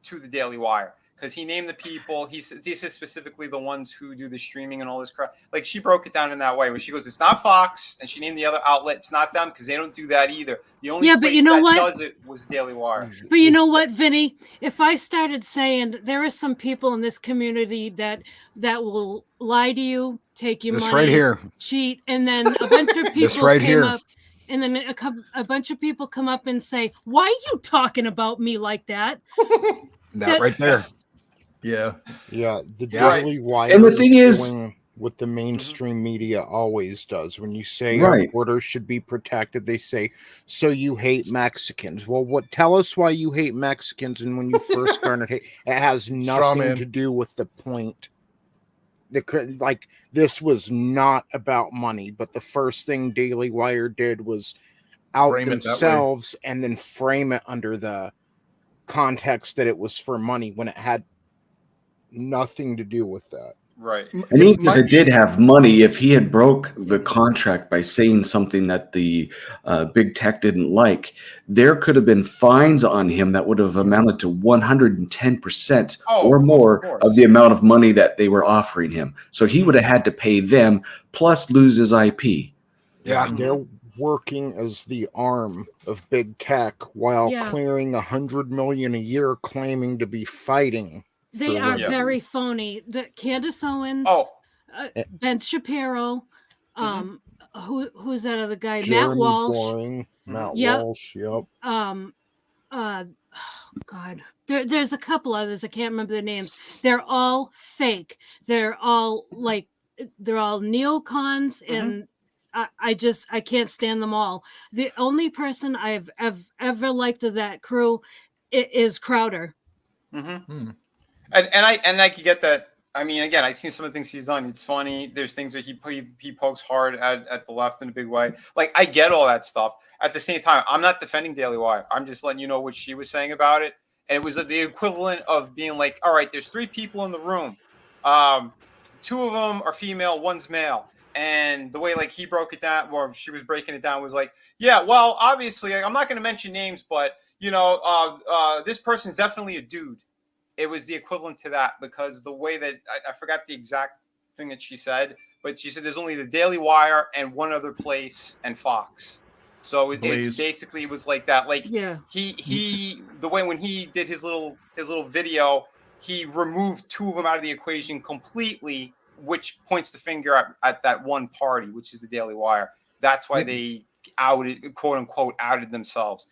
to the Daily Wire. Because he named the people, these are specifically the ones who do the streaming and all this crap. Like she broke it down in that way, where she goes, "It's not Fox," and she named the other outlet. It's not them because they don't do that either. The only place that does it was Daily Wire. But you know what, Vinny? If I started saying there are some people in this community that will lie to you, take your money, right here, cheat, and then a bunch of people came up, and then a bunch of people come up and say, "Why are you talking about me like that?" that right there. Yeah. The Daily Wire, and the thing is, what the mainstream media always does, when you say our borders should be protected, they say, "So you hate Mexicans?" Well, tell us why you hate Mexicans, and when you first started, it has nothing to do with the point. This was not about money, but the first thing Daily Wire did was out themselves and then frame it under the context that it was for money when it had nothing to do with that. Right. And even if it did have money, if he had broke the contract by saying something that the big tech didn't like, there could have been fines on him that would have amounted to 110% or more of the amount of money that they were offering him. So he would have had to pay them plus lose his IP. Yeah. They're working as the arm of big tech while clearing $100 million a year, claiming to be fighting. They are very phony. Candace Owens, Ben Shapiro, who's that other guy? Jeremy Matt Walsh. Boring, Matt Walsh. Yep. God, there's a couple others. I can't remember their names. They're all fake. They're all neocons, and I can't stand them all. The only person I've ever liked of that crew is Crowder. Mm-hmm. And I could get that. I mean, again, I've seen some of the things he's done. It's funny. There's things that he pokes hard at the left in a big way. Like, I get all that stuff. At the same time, I'm not defending Daily Wire. I'm just letting you know what she was saying about it. And it was the equivalent of being like, all right, there's 3 people in the room. 2 of them are female, 1's male. And the way he broke it down, or she was breaking it down, was like, yeah, well, obviously, I'm not going to mention names, but this person's definitely a dude. It was the equivalent to that, because the way that I forgot the exact thing that she said, but she said there's only the Daily Wire and one other place and Fox. So it's basically, it was like that. He the way when he did his little video, he removed 2 of them out of the equation completely, which points the finger at that one party, which is the Daily Wire. That's why they outed, quote unquote, outed themselves.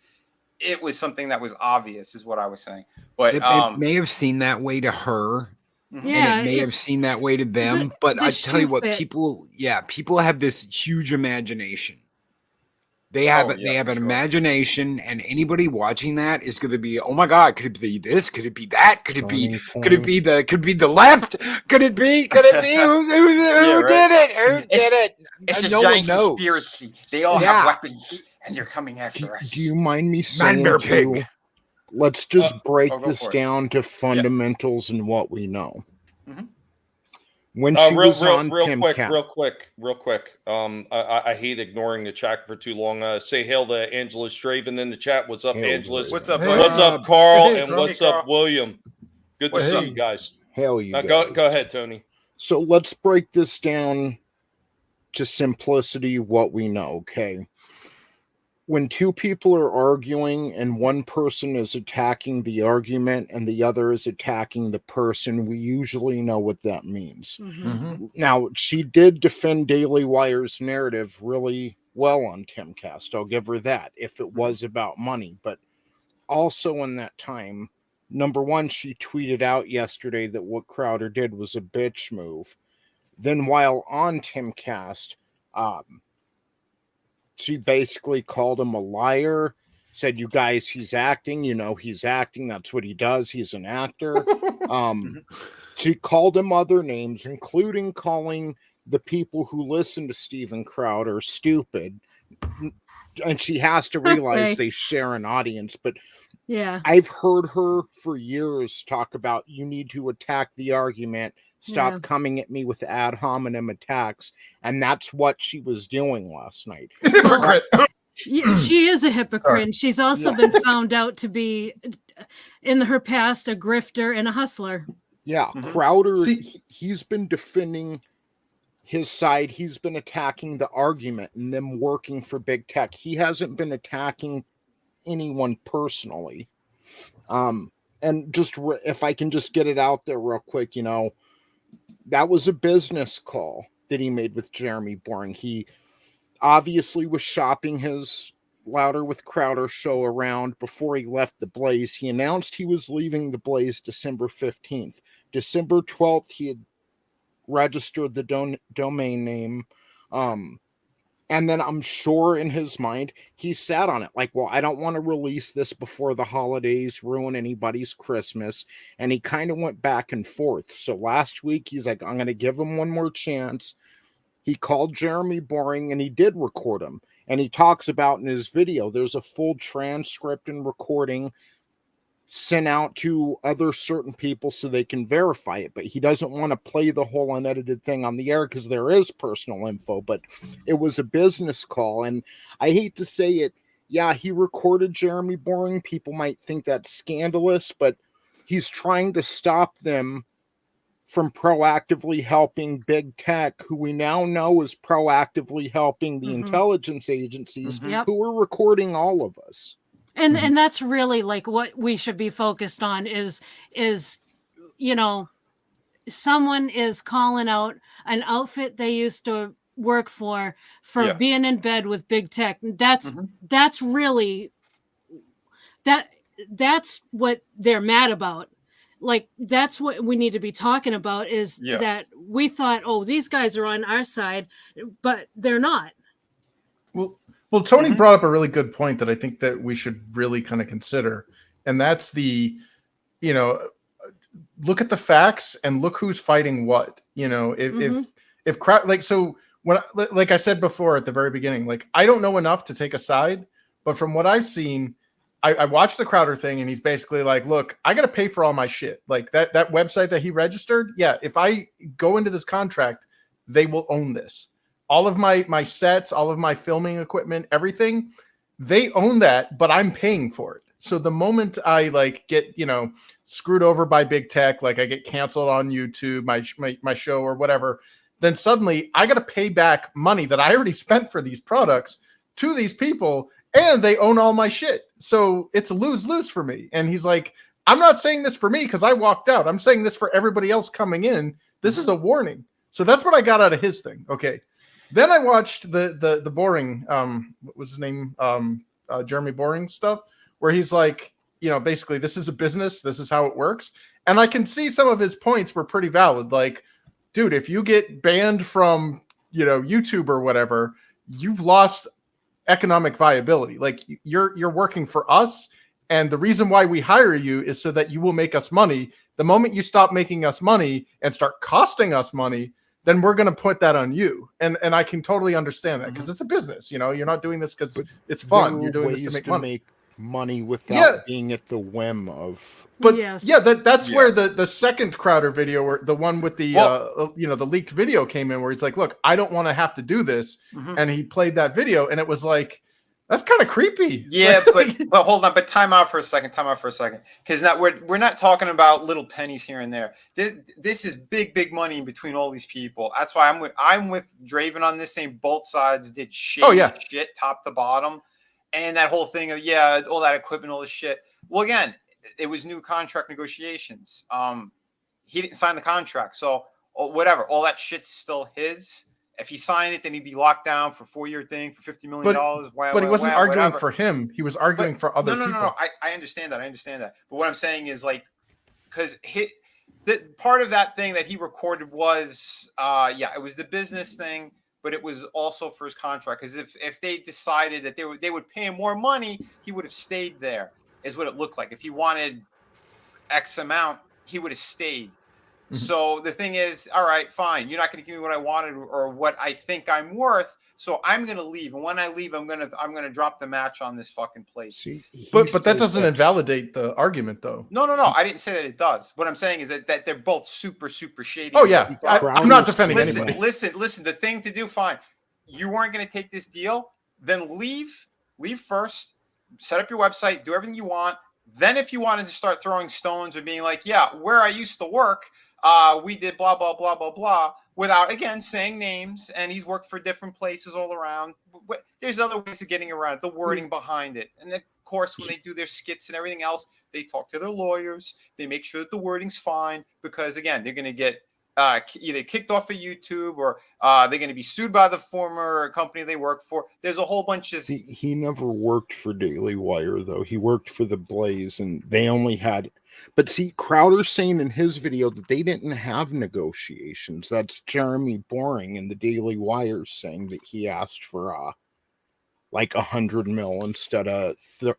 It was something that was obvious, is what I was saying. But it may have seemed that way to her. Yeah, and it may have seemed that way to them. But I tell you what, people have this huge imagination. They have an imagination, and anybody watching that is going to be, oh my God, could it be this? Could it be that? Could it be the left? Could it be who did it? Who did it? It's and a giant conspiracy. They all have weapons, and they're coming after us. Do you mind me saying too? Let's just break this down to fundamentals and what we know. Mm-hmm. When she was on real quick. I hate ignoring the chat for too long. Say hail to Angela Straven in the chat. What's up, Angela? What's up? What's up, Carl? And what's up, William? Good to see you guys. Hail you. Go ahead, Tony. So let's break this down to simplicity. What we know, okay? When two people are arguing and one person is attacking the argument and the other is attacking the person, we usually know what that means. Mm-hmm. Now, she did defend Daily Wire's narrative really well on Timcast. I'll give her that, if it was about money. But also in that time, number one, she tweeted out yesterday that what Crowder did was a bitch move. Then while on Timcast, she basically called him a liar, said, you guys, he's acting. He's acting. That's what he does. He's an actor. She called him other names, including calling the people who listen to Steven Crowder stupid. And she has to realize they share an audience. But yeah, I've heard her for years talk about, you need to attack the argument. Stop coming at me with ad hominem attacks. And that's what she was doing last night. Hypocrite. She is a hypocrite. And she's also been found out to be, in her past, a grifter and a hustler. Yeah, Crowder, he's been defending his side. He's been attacking the argument and them working for big tech. He hasn't been attacking anyone personally. And just if I can just get it out there real quick, that was a business call that he made with Jeremy Boring. He obviously was shopping his Louder with Crowder show around before he left the Blaze. He announced he was leaving the Blaze December 15th. December 12th, he had registered the domain name. And then I'm sure in his mind, he sat on it like, well, I don't want to release this before the holidays, ruin anybody's Christmas. And he kind of went back and forth. So last week, he's like, I'm going to give him one more chance. He called Jeremy Boring and he did record him. And he talks about in his video, there's a full transcript and recording sent out to other certain people so they can verify it, but he doesn't want to play the whole unedited thing on the air because there is personal info. But it was a business call, and I hate to say it, yeah, he recorded Jeremy Boring. People might think that's scandalous, but he's trying to stop them from proactively helping big tech, who we now know is proactively helping the intelligence agencies who are recording all of us. And that's really like what we should be focused on is someone is calling out an outfit they used to work for being in bed with big tech. That's really that's what they're mad about. Like, that's what we need to be talking about is that we thought, oh, these guys are on our side, but they're not. Well, Tony brought up a really good point that I think that we should really kind of consider. And that's look at the facts and look who's fighting what, if like, so when, like I said before at the very beginning, like, I don't know enough to take a side, but from what I've seen, I watched the Crowder thing and he's basically like, look, I got to pay for all my shit. Like that website that he registered. Yeah. If I go into this contract, they will own this. All of my sets, all of my filming equipment, everything, they own that, but I'm paying for it. So the moment I get, screwed over by big tech, like I get canceled on YouTube, my show or whatever, then suddenly I got to pay back money that I already spent for these products to these people, and they own all my shit. So it's a lose-lose for me. And he's like, I'm not saying this for me because I walked out. I'm saying this for everybody else coming in. This is a warning. So that's what I got out of his thing. Okay. Then I watched the boring, what was his name? Jeremy Boring stuff, where he's like, basically this is a business. This is how it works. And I can see some of his points were pretty valid. Like, dude, if you get banned from, YouTube or whatever, you've lost economic viability. Like you're working for us. And the reason why we hire you is so that you will make us money. The moment you stop making us money and start costing us money, then we're going to put that on you. And I can totally understand that because it's a business. You're not doing this because it's fun. You're doing this to make money without being at the whim of. But that's where the second Crowder video, or the one with the the leaked video came in, where he's like, "Look, I don't want to have to do this," and he played that video, and it was like, that's kind of creepy. Yeah, but hold on. But time out for a second. Because now we're not talking about little pennies here and there. This is big money in between all these people. That's why I'm with Draven on this. Saying both sides did shit top to bottom, and that whole thing of all that equipment, all this shit. Well, again, it was new contract negotiations. He didn't sign the contract, so whatever. All that shit's still his. If he signed it, then he'd be locked down for a 4-year thing for $50 million. But he wasn't arguing for him. He was arguing for other people. No. I understand that. But what I'm saying is, like, because part of that thing that he recorded was, it was the business thing, but it was also for his contract. Because if they decided that they would pay him more money, he would have stayed there, is what it looked like. If he wanted X amount, he would have stayed. So the thing is, all right, fine. You're not going to give me what I wanted or what I think I'm worth. So I'm going to leave. And when I leave, I'm going to drop the match on this fucking place. See, but that doesn't invalidate the argument, though. No. I didn't say that it does. What I'm saying is that they're both super shady. Oh yeah, I'm not defending anybody. Listen. The thing to do, fine. You weren't going to take this deal. Then leave first. Set up your website. Do everything you want. Then if you wanted to start throwing stones or being like, where I used to work. We did blah, blah, blah, blah, blah, without, again, saying names. And he's worked for different places all around. There's other ways of getting around it, the wording behind it. And of course, when they do their skits and everything else, they talk to their lawyers. They make sure that the wording's fine because, again, they're going to get either kicked off of YouTube or they're going to be sued by the former company they work for. There's a whole bunch of... See, he never worked for Daily Wire, though. He worked for The Blaze, and they only had... But see, Crowder's saying in his video that they didn't have negotiations. That's Jeremy Boring in the Daily Wire saying that he asked for like 100 mil instead of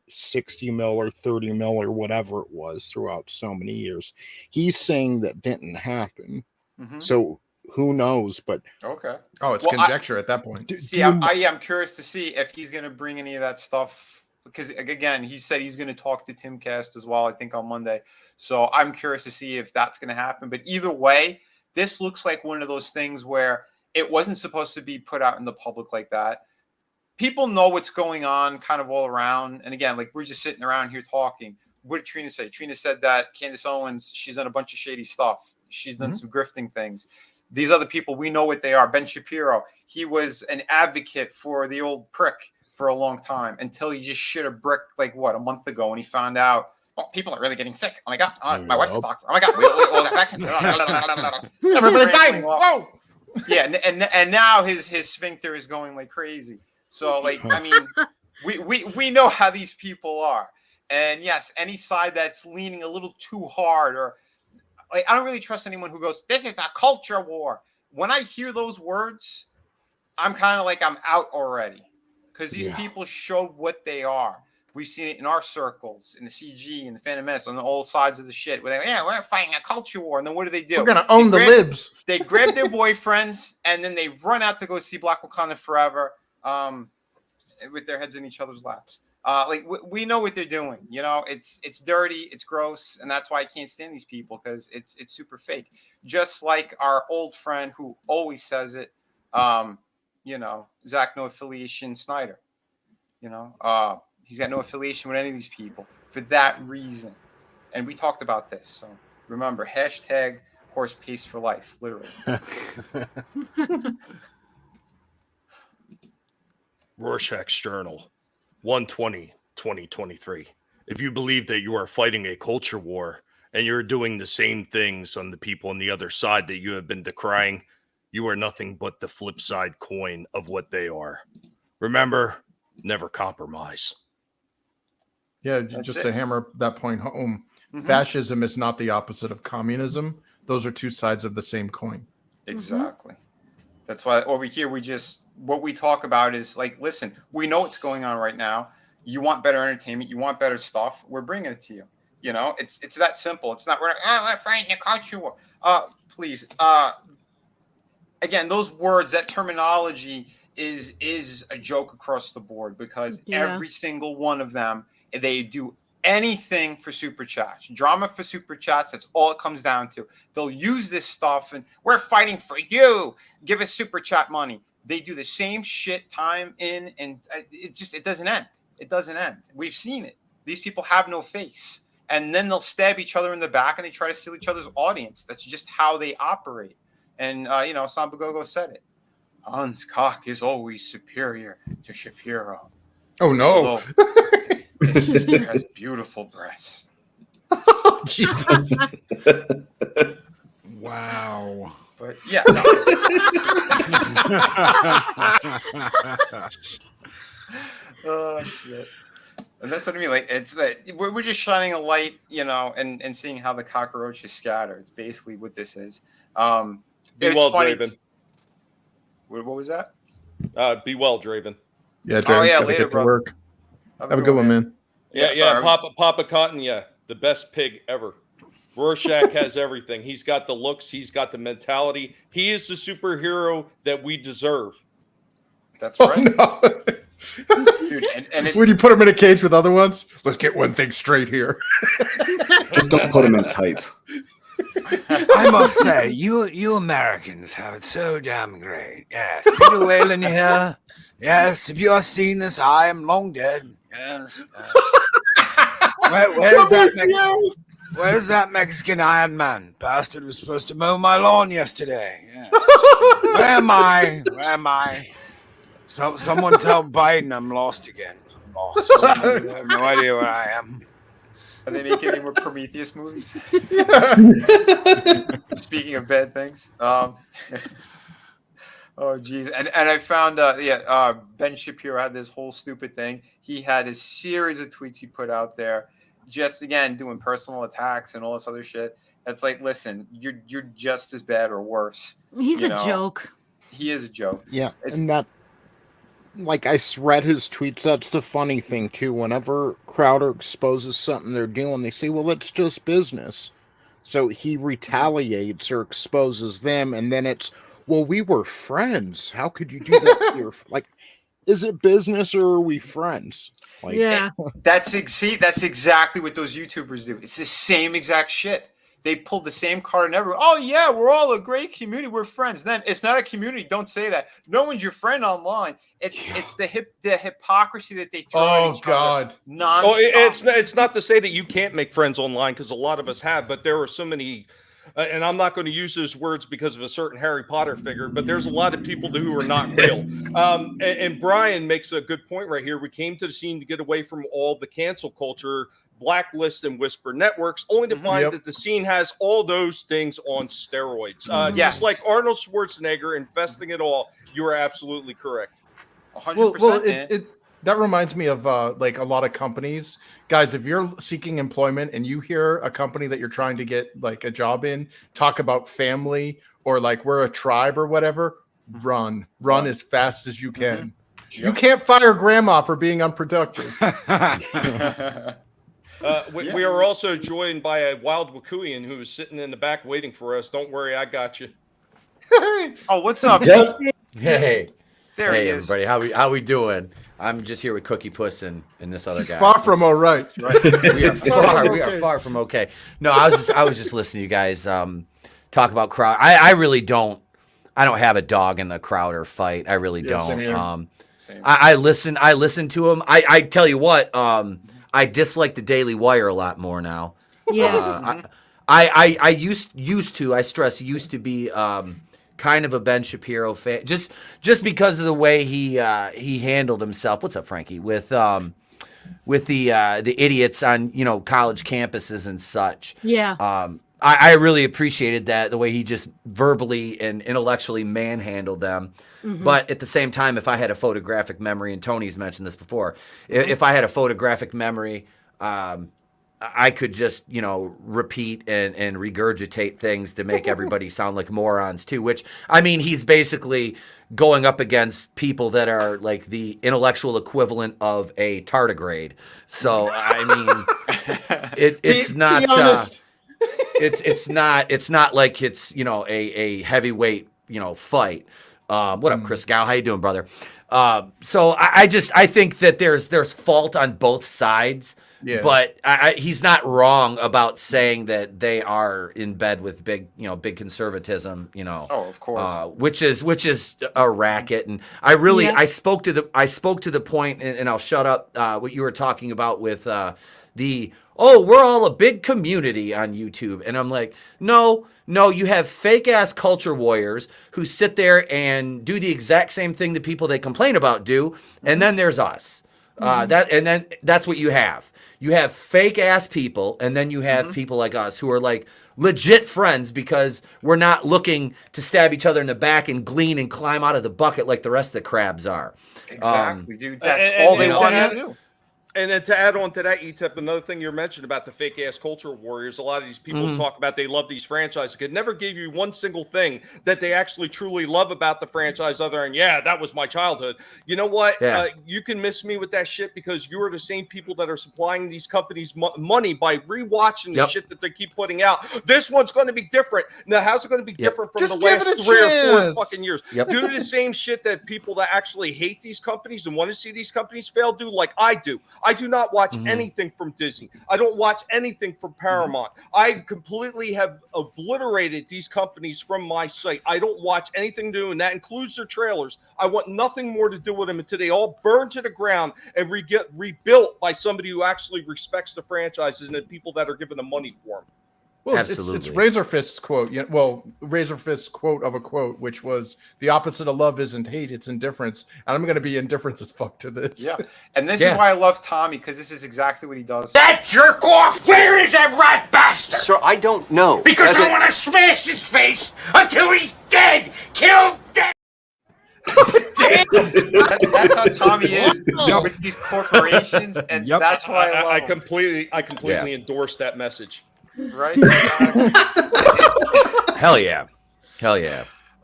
60 mil or 30 mil or whatever it was throughout so many years. He's saying that didn't happen. So who knows? But okay. Oh, it's conjecture at that point. I'm curious to see if he's going to bring any of that stuff because again, he said he's going to talk to Timcast as well. I think on Monday. So I'm curious to see if that's going to happen. But either way, this looks like one of those things where it wasn't supposed to be put out in the public like that. People know what's going on kind of all around. And again, like we're just sitting around here talking. What did Trina say? Trina said that Candace Owens, she's done a bunch of shady stuff. She's done some grifting things. These other people, we know what they are. Ben Shapiro, he was an advocate for the old prick for a long time until he just shit a brick like a month ago when he found out, people are really getting sick. Oh my God, my wife's a doctor. Oh my God, we all got vaccines. Everybody's dying. Whoa. Yeah, and now his sphincter is going like crazy. So like, I mean, we know how these people are. And yes, any side that's leaning a little too hard or like, I don't really trust anyone who goes, this is a culture war. When I hear those words, I'm kind of like, I'm out already because these people showed what they are. We've seen it in our circles, in the CG, in the Phantom Menace, on the old sides of the shit. Where we're fighting a culture war. And then what do? We're going to own the libs. They grab their boyfriends and then they run out to go see Black Wakanda Forever with their heads in each other's laps. Like we know what they're doing, it's dirty, it's gross, and that's why I can't stand these people because it's super fake. Just like our old friend who always says it, Zach no affiliation Snyder. He's got no affiliation with any of these people for that reason. And we talked about this. So remember, # horse pace for life, literally. Rorschach's Journal. 1/20/2023. If you believe that you are fighting a culture war and you're doing the same things on the people on the other side that you have been decrying, you are nothing but the flip side coin of what they are. Remember, never compromise. Yeah, just to hammer that point home, fascism is not the opposite of communism. Those are two sides of the same coin. Exactly. That's why over here what we talk about is like, listen, we know what's going on right now. You want better entertainment, you want better stuff. We're bringing it to you. You know, it's that simple. It's not we're fighting the culture war. Please. Again, those words, that terminology is a joke across the board because every single one of them, they do anything for super chats, drama for super chats. That's all it comes down to. They'll use this stuff and we're fighting for you. Give us super chat money. They do the same shit time in, and it doesn't end. It doesn't end. We've seen it. These people have no face, and then they'll stab each other in the back and they try to steal each other's audience. That's just how they operate. And Samba Gogo said it. Han's cock is always superior to Shapiro. Oh no. His sister has beautiful breasts. Oh, Jesus. Wow. But yeah. Oh shit. And that's what I mean. Like it's that we're just shining a light, and seeing how the cockroaches scatter. It's basically what this is. Be well, Draven. What was that? Be well, Draven. Yeah, Draven's later, get to work. Have a good one, man. Yeah. Papa Cotton, the best pig ever. Rorschach has everything. He's got the looks. He's got the mentality. He is the superhero that we deserve. That's right. Oh, no. Dude, and when you put him in a cage with other ones, let's get one thing straight here. Just don't put him in tights. I must say, you Americans have it so damn great. Yes, Peter Whalen here. Yes, if you have seen this, I am long dead. Yes. Where's that Mexican Iron Man? Bastard was supposed to mow my lawn yesterday. Yeah. Where am I? Someone tell Biden I'm lost again. I'm lost. I have no idea where I am. Are they making any more Prometheus movies? Speaking of bad things. Oh geez. And I found Ben Shapiro had this whole stupid thing. He had a series of tweets he put out there, just again doing personal attacks and all this other shit. That's like, listen, you're just as bad or worse. He's a joke. He is a joke. Yeah, and that, like, I read his tweets. That's the funny thing too. Whenever Crowder exposes something they're doing, they say, "Well, it's just business." So he retaliates or exposes them, and then it's, "Well, we were friends. How could you do that?" Like, is it business or are we friends? Like, yeah, that's exactly what those YouTubers do. It's the same exact shit. They pulled the same card and everyone. Oh yeah, we're all a great community. We're friends. Then it's not a community. Don't say that. No one's your friend online. It's the hypocrisy that they throw at each other. Oh, it's not to say that you can't make friends online, because a lot of us have, but there are so many. And I'm not going to use those words because of a certain Harry Potter figure, but there's a lot of people who are not real. And Brian makes a good point right here. We came to the scene to get away from all the cancel culture, blacklist, and whisper networks, only to find that the scene has all those things on steroids. Just like Arnold Schwarzenegger infesting it all. You are absolutely correct. 100%. Well, that reminds me of like a lot of companies. Guys, if you're seeking employment and you hear a company that you're trying to get like a job in talk about family or like we're a tribe or whatever, run as fast as you can. You can't fire grandma for being unproductive. We are also joined by a wild Wakuian who is sitting in the back waiting for us. Don't worry, I got you. Oh, what's up? Hey. There he is. Everybody. How we doing? I'm just here with Cookie Puss and this other guy. Far from all right. We are far from okay. No, I was just listening to you guys talk about Crowder. I really don't. I don't have a dog in the Crowder fight. I really don't. Same. I listen to him. I tell you what. I dislike the Daily Wire a lot more now. Yes. I used to be kind of a Ben Shapiro fan, just because of the way he handled himself. What's up, Frankie? With the idiots on college campuses and such. Yeah. I really appreciated that, the way he just verbally and intellectually manhandled them. But at the same time, if I had a photographic memory, and Tony's mentioned this before, if I had a photographic memory, I could just, repeat and regurgitate things to make everybody sound like morons too, which, I mean, he's basically going up against people that are like the intellectual equivalent of a tardigrade. So, I mean, it's not, it's not like it's, a heavyweight, fight. What up, Chris Gow? How you doing, brother? So I think that there's fault on both sides. Yeah. But he's not wrong about saying that they are in bed with big conservatism, Oh, of course. which is a racket. And I spoke to the point, and I'll shut up. What you were talking about with we're all a big community on YouTube, and I'm like, no, you have fake ass culture warriors who sit there and do the exact same thing the people they complain about do, and then there's us. Then that's what you have. You have fake ass people, and then you have people like us who are like legit friends because we're not looking to stab each other in the back and glean and climb out of the bucket like the rest of the crabs are. Exactly, dude. That's all they want to do. And then to add on to that, ETEP, another thing you mentioned about the fake ass culture warriors, a lot of these people talk about they love these franchises, could never give you one single thing that they actually truly love about the franchise other than, that was my childhood. You know what? Yeah. You can miss me with that shit because you are the same people that are supplying these companies money by rewatching the shit that they keep putting out. This one's going to be different. Now, how's it going to be different from the last 3 or 4 fucking years? Do the same shit that people that actually hate these companies and want to see these companies fail do, like I do. I do not watch anything from Disney. I don't watch anything from Paramount. I completely have obliterated these companies from my site. I don't watch anything new, and that includes their trailers. I want nothing more to do with them until they all burn to the ground and get rebuilt by somebody who actually respects the franchises and the people that are giving them money for them. Well, it's Razor Fist's quote. Razor Fist's quote of a quote, which was, "The opposite of love isn't hate; it's indifference." And I'm going to be indifference as fuck to this. Yeah, and this is why I love Tommy, because this is exactly what he does. That jerk off! Where is that rat bastard? Sir, I don't know. Because I want to smash his face until he's dead, killed dead. That's how Tommy is with these corporations, and that's why I love I completely endorse that message. Right? Hell yeah.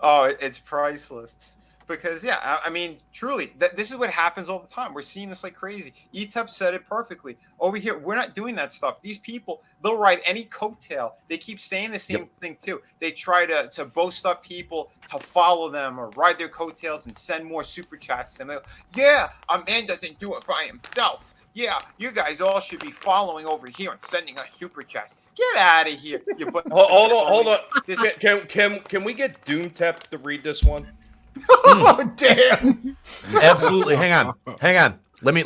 Oh, it's priceless. Because I mean, truly, this is what happens all the time. We're seeing this like crazy. ETEP said it perfectly. Over here, we're not doing that stuff. These people, they'll ride any coattail. They keep saying the same thing too. They try to boast up people to follow them or ride their coattails and send more super chats to them. A man doesn't do it by himself. Yeah, you guys all should be following over here and sending us super chats. Get out of here! Hold on. Can we get Doomtep to read this one? Oh damn! Absolutely. Hang on. Let me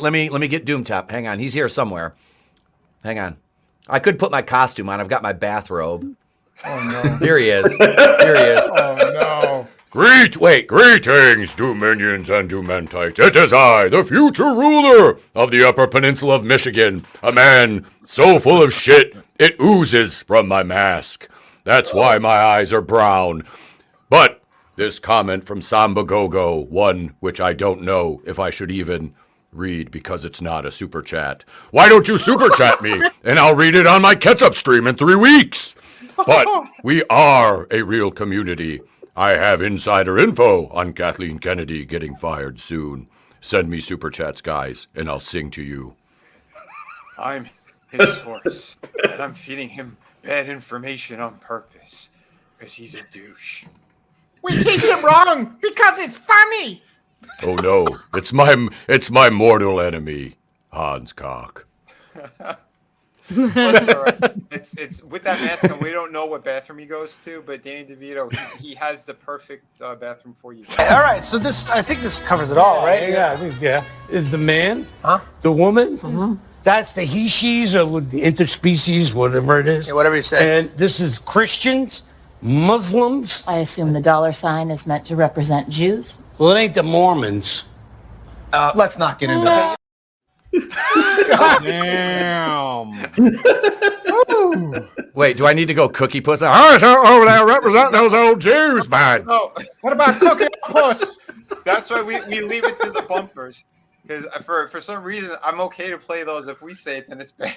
get Doomtop. Hang on. He's here somewhere. Hang on. I could put my costume on. I've got my bathrobe. Oh no! Here he is. Oh no! Greetings, Dominions and Domentites. It is I, the future ruler of the Upper Peninsula of Michigan, a man so full of shit it oozes from my mask. That's why my eyes are brown. But this comment from Samba Gogo, one which I don't know if I should even read because it's not a super chat. Why don't you super chat me and I'll read it on my catch-up stream in 3 weeks? But we are a real community. I have insider info on Kathleen Kennedy getting fired soon. Send me super chats, guys, and I'll sing to you. I'm his source, and I'm feeding him bad information on purpose, because he's a douche. We teach him wrong because it's funny. Oh no, it's my mortal enemy, Hans Cock. That's all right. It's with that mask, and we don't know what bathroom he goes to, but Danny DeVito, he has the perfect bathroom for you. All right, so I think this covers it all, right? Yeah, I think, Is the man, the woman, that's the he, she's, or the interspecies, whatever it is. Yeah, whatever you say. And this is Christians, Muslims. I assume the $sign is meant to represent Jews. Well, it ain't the Mormons. Let's not get into that. Damn. Wait, do I need to go cookie puss? Over there representing those old Jews, man. No, What about cookie puss? that's why we leave it to the bumpers. Because for some reason, I'm okay to play those. If we say it, then it's bad.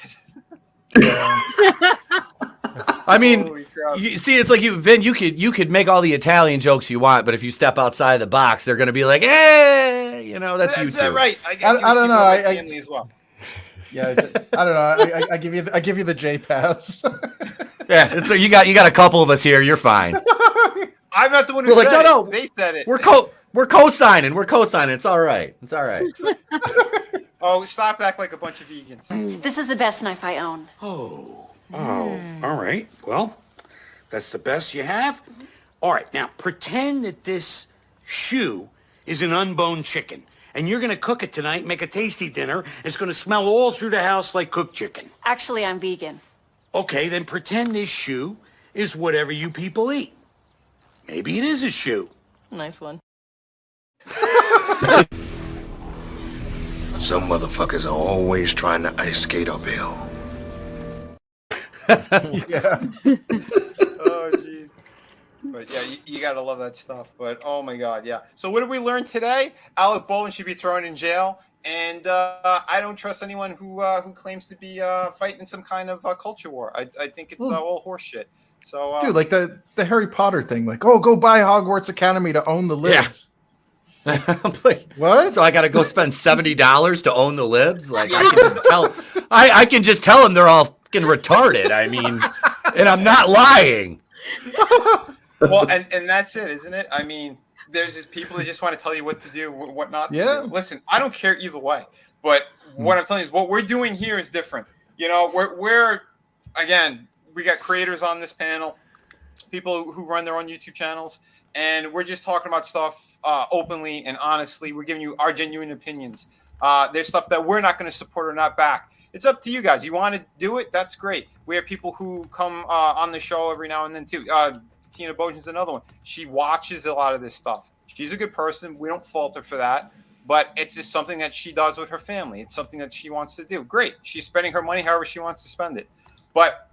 I mean, you see, it's like Vin. You could make all the Italian jokes you want, but if you step outside the box, they're going to be like, "Hey, you know, that's you too." Right? I don't know. Family as well. Yeah, I don't know. I give you the J pass. Yeah, so you got a couple of us here. You're fine. I'm not the one who We're said like, it. no, They said it. We're co-signing. We're co-signing. It's all right. It's all right. Oh, stop acting like a bunch of vegans. This is the best knife I own. Oh, all right. Well, that's the best you have. All right, now pretend that this shoe is an unboned chicken. And you're going to cook it tonight, make a tasty dinner. And it's going to smell all through the house like cooked chicken. Actually, I'm vegan. Okay, then pretend this shoe is whatever you people eat. Maybe it is a shoe. Nice one. Some motherfuckers are always trying to ice skate uphill. Yeah. Oh, jeez. But yeah, you gotta love that stuff. But oh my God, yeah. So what did we learn today? Alec Baldwin should be thrown in jail, and I don't trust anyone who claims to be fighting some kind of culture war. I think it's all horse shit. So dude, like the Harry Potter thing, like, oh, go buy Hogwarts Academy to own the libs. I'm like, what? So I got to go spend $70 to own the libs? Like I can just tell. I can just tell them they're all fucking retarded. I mean, and I'm not lying. Well, and that's it, isn't it? I mean, there's these people that just want to tell you what to do, what not to do. Listen, I don't care either way. But what I'm telling you is what we're doing here is different. You know, we're again, we got creators on this panel, people who run their own YouTube channels, and we're just talking about stuff openly and honestly. We're giving you our genuine opinions. There's stuff that we're not going to support or not back. It's up to you guys. You want to do it? That's great. We have people who come on the show every now and then too. Tina Bojan's another one. She watches a lot of this stuff. She's a good person. We don't fault her for that. But it's just something that she does with her family. It's something that she wants to do. Great. She's spending her money however she wants to spend it. But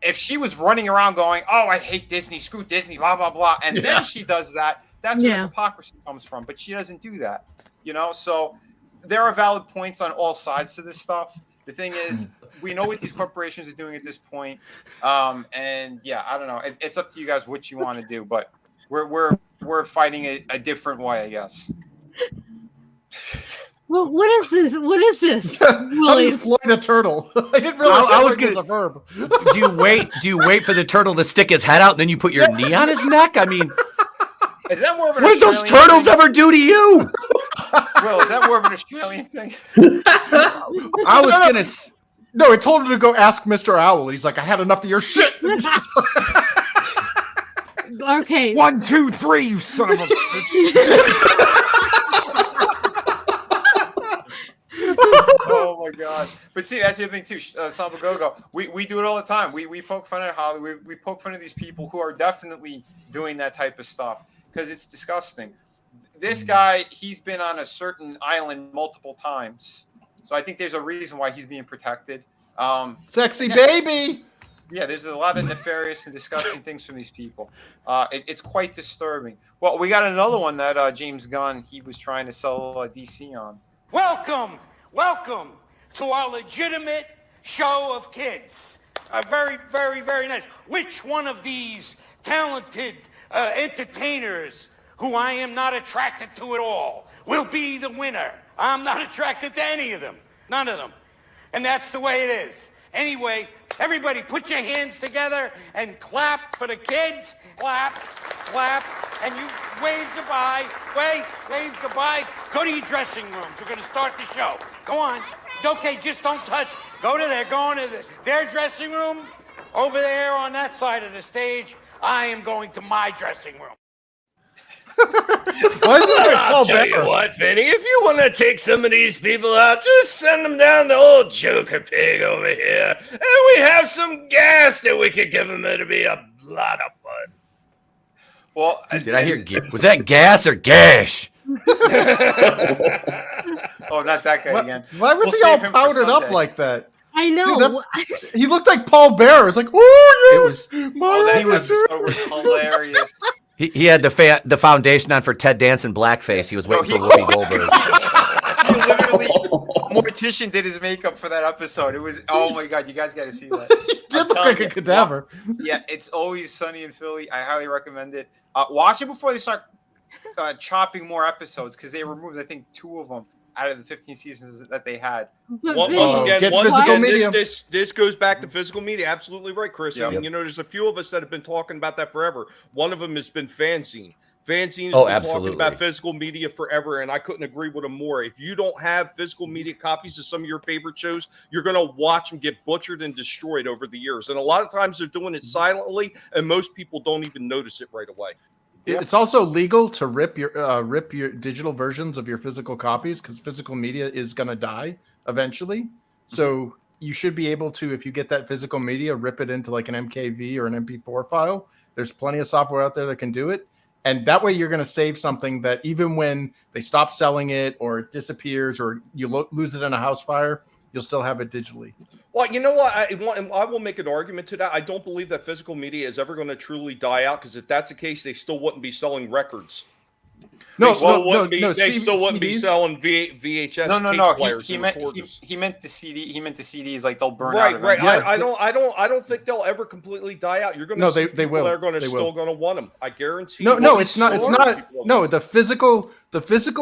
if she was running around going, oh, I hate Disney, screw Disney, blah, blah, blah, and then she does that, that's where the hypocrisy comes from. But she doesn't do that. You know, so there are valid points on all sides to this stuff. The thing is, we know what these corporations are doing at this point. And yeah, I don't know. It's up to you guys what you want to do, but we're fighting it a different way, I guess. Well, what is this? What is this? How do you floyd a turtle? I didn't realize I was it was a verb. Do you wait for the turtle to stick his head out and then you put your knee on his neck? I mean, is that more of an what did those turtles ever do to you? Will, is that more of an Australian thing? I was gonna. No, I told him to go ask Mr. Owl, and he's like, "I had enough of your shit." Okay. 1, 2, 3, you son of a bitch. Oh my God! But see, that's the other thing too. Samba Gogo, we do it all the time. We poke fun at Hollywood. We poke fun at these people who are definitely doing that type of stuff because it's disgusting. This guy, he's been on a certain island multiple times, so I think there's a reason why he's being protected. Sexy baby. Yeah, there's a lot of nefarious and disgusting things from these people. It's quite disturbing. Well, we got another one that James Gunn, he was trying to sell DC on. Welcome to our legitimate show of kids. Very, very, very nice. Which one of these talented entertainers who I am not attracted to at all will be the winner? I'm not attracted to any of them. None of them. And that's the way it is. Anyway, everybody put your hands together and clap for the kids. Clap, clap, and you wave goodbye. Wave goodbye. Go to your dressing rooms. We're going to start the show. Go on. Okay, just don't touch. Go into their dressing room. Over there on that side of the stage, I am going to my dressing room. I'll tell you what, Vinny, if you want to take some of these people out, just send them down to old Joker Pig over here, and we have some gas that we could give them. It'll be a lot of fun. Well, did I hear? Was that gas or gash? Oh, not that guy again. Why was he all powdered up like that? I know. Dude, he looked like Paul Bear. It's like, oh, yes, that episode was hilarious. He had the foundation on for Ted Danson blackface. He was waiting for Whoopi Goldberg. He literally, a mortician did his makeup for that episode. It was, oh my God, you guys got to see that. He did look like a cadaver. Yeah, It's Always Sunny in Philly. I highly recommend it. Watch it before they start chopping more episodes, because they removed, I think, 2 of them out of the 15 seasons that they had. Once again, this goes back to physical media. Absolutely right, Chris. Yep. And, there's a few of us that have been talking about that forever. One of them has been Fanzine. Fanzine has been talking about physical media forever, and I couldn't agree with him more. If you don't have physical media copies of some of your favorite shows, you're going to watch them get butchered and destroyed over the years. And a lot of times they're doing it silently, and most people don't even notice it right away. It's also legal to rip your digital versions of your physical copies, because physical media is going to die eventually. So you should be able to, if you get that physical media, rip it into like an MKV or an MP4 file. There's plenty of software out there that can do it. And that way you're going to save something that even when they stop selling it or it disappears or you lose it in a house fire, you'll still have it digitally. Well, you know what? I will make an argument to that. I don't believe that physical media is ever going to truly die out, because if that's the case, they still wouldn't be selling records. They still wouldn't be selling VHS. No. Players he meant the CD. He meant the CDs. Like, they'll burn out. out. Right. I don't think they'll ever completely die out. You're going to see people that are going to still going to want them. I guarantee. No, it's not. It's not. No, the physical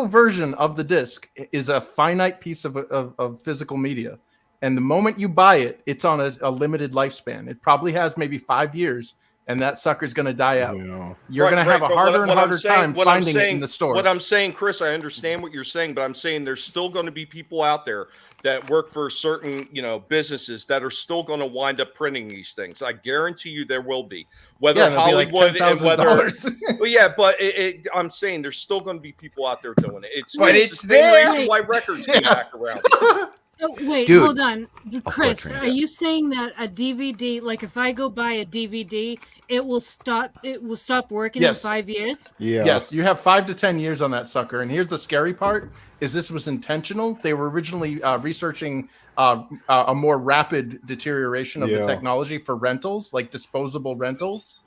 version of the disc is a finite piece of physical media, and the moment you buy it, it's on a limited lifespan. It probably has maybe 5 years. And that sucker's going to die out. Yeah. You're going to have a harder and harder time finding it in the store. What I'm saying, Chris, I understand what you're saying, but I'm saying there's still going to be people out there that work for certain, businesses that are still going to wind up printing these things. I guarantee you there will be. Whether Hollywood and whether, well, yeah, but I'm saying there's still going to be people out there doing it. It's the same reason why records came back around. Oh, wait, Dude. Hold on. Chris, are you saying that a DVD, like if I go buy a DVD, it will stop working in 5 years? Yeah. Yes, you have 5 to 10 years on that sucker. And here's the scary part, is this was intentional. They were originally researching a more rapid deterioration of the technology for rentals, like disposable rentals.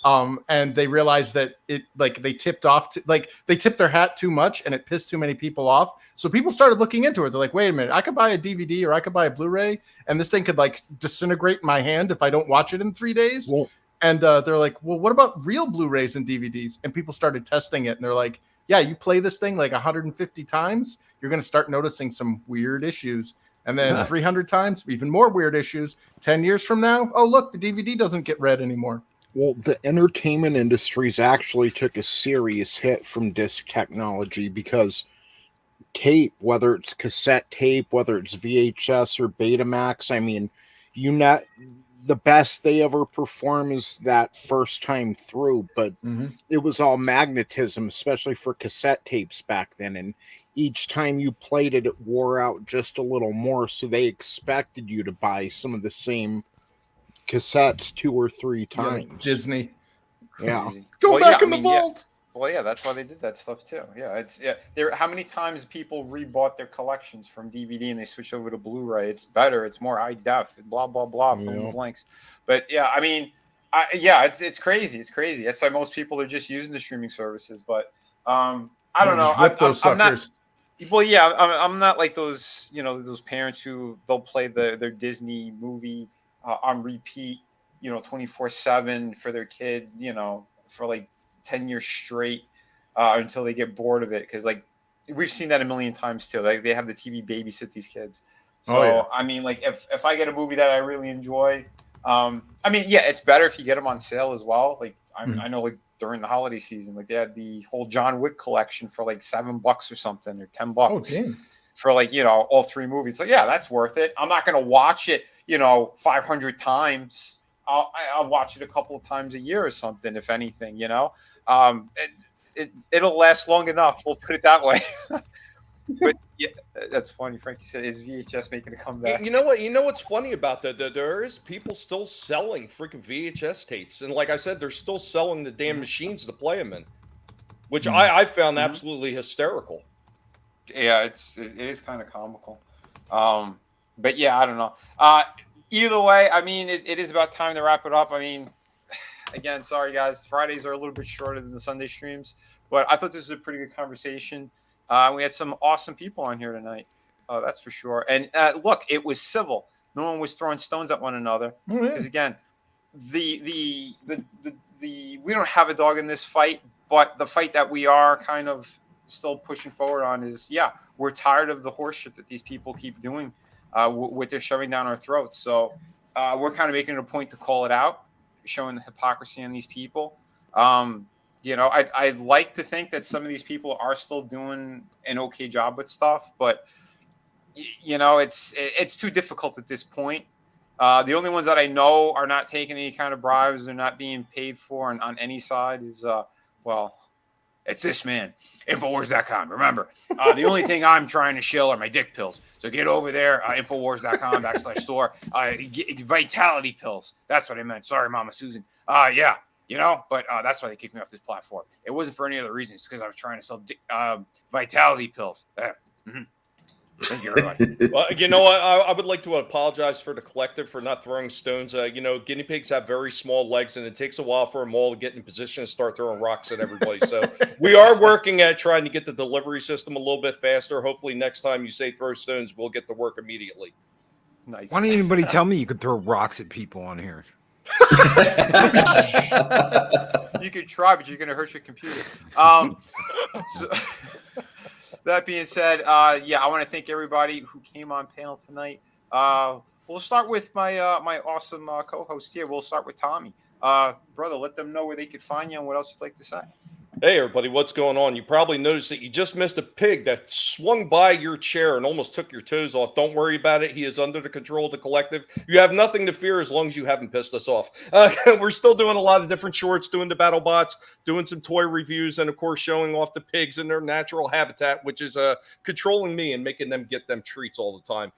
And they realized that they tipped their hat too much and it pissed too many people off. So people started looking into it. They're like, wait a minute, I could buy a DVD or I could buy a Blu-ray and this thing could disintegrate my hand if I don't watch it in 3 days. Well, and they're like, well, what about real Blu-rays and DVDs? And people started testing it and they're like, yeah, you play this thing like 150 times, you're going to start noticing some weird issues. And then 300 times, even more weird issues. 10 years from now, oh, look, the DVD doesn't get read anymore. Well, the entertainment industries actually took a serious hit from disc technology because tape, whether it's cassette tape, whether it's VHS or Betamax, I mean, the best they ever perform is that first time through, but it was all magnetism, especially for cassette tapes back then. And each time you played it, it wore out just a little more. So they expected you to buy some of the same cassettes 2 or 3 times. Yeah, Disney. Yeah. Go back in the vault. Well, yeah, that's why they did that stuff too. Yeah, how many times people rebought their collections from DVD and they switched over to Blu-ray? It's better, it's more high def, blah blah blah, fill the blanks. But yeah, I mean, it's crazy. It's crazy. That's why most people are just using the streaming services. But I don't know. I'm not. Well, yeah, I'm not like those those parents who they'll play their Disney movie on repeat, 24/7 for their kid, for like 10 years straight until they get bored of it. Because we've seen that a million times too. Like they have the TV babysit these kids. So I mean, like if I get a movie that I really enjoy, I mean, yeah, it's better if you get them on sale as well. Like I know, like during the holiday season, like they had the whole John Wick collection for like $7 or something, or $10 for all 3 movies. So yeah, that's worth it. I'm not gonna watch it 500 times. I'll watch it a couple of times a year or something, if anything. It'll last long enough. We'll put it that way. But yeah, that's funny. Frankie said, "Is VHS making a comeback?" You know what? You know what's funny about that? There is people still selling freaking VHS tapes, and like I said, they're still selling the damn machines to play them in, which I found absolutely hysterical. Yeah, it is kind of comical. But yeah, I don't know. Either way, I mean, it is about time to wrap it up. I mean, again, sorry guys, Fridays are a little bit shorter than the Sunday streams, but I thought this was a pretty good conversation. We had some awesome people on here tonight. That's for sure. And look, it was civil. No one was throwing stones at one another. Because again, the we don't have a dog in this fight, but the fight that we are kind of still pushing forward on is, we're tired of the horse shit that these people keep doing, what they're shoving down our throats. So we're kind of making it a point to call it out, showing the hypocrisy in these people. I'd like to think that some of these people are still doing an okay job with stuff, but it's too difficult at this point. The only ones that I know are not taking any kind of bribes, they're not being paid for on any side is it's this man, Infowars.com. Remember, the only thing I'm trying to shill are my dick pills. So get over there, Infowars.com/store. Vitality pills. That's what I meant. Sorry, Mama Susan. But that's why they kicked me off this platform. It wasn't for any other reason. It's because I was trying to sell vitality pills. Thank you, everybody. Well, you know what? I would like to apologize for the collective for not throwing stones. Guinea pigs have very small legs, and it takes a while for them all to get in position and start throwing rocks at everybody. So we are working at trying to get the delivery system a little bit faster. Hopefully, next time you say throw stones, we'll get to work immediately. Nice. Why didn't anybody tell me you could throw rocks at people on here? You could try, but you're going to hurt your computer. That being said, I want to thank everybody who came on panel tonight. We'll start with my my awesome co-host here. We'll start with Tommy. Brother, let them know where they could find you and what else you'd like to say. Hey, everybody, what's going on? You probably noticed that you just missed a pig that swung by your chair and almost took your toes off. Don't worry about it. He is under the control of the collective. You have nothing to fear as long as you haven't pissed us off. We're still doing a lot of different shorts, doing the battle bots, doing some toy reviews, and, of course, showing off the pigs in their natural habitat, which is controlling me and making them get them treats all the time.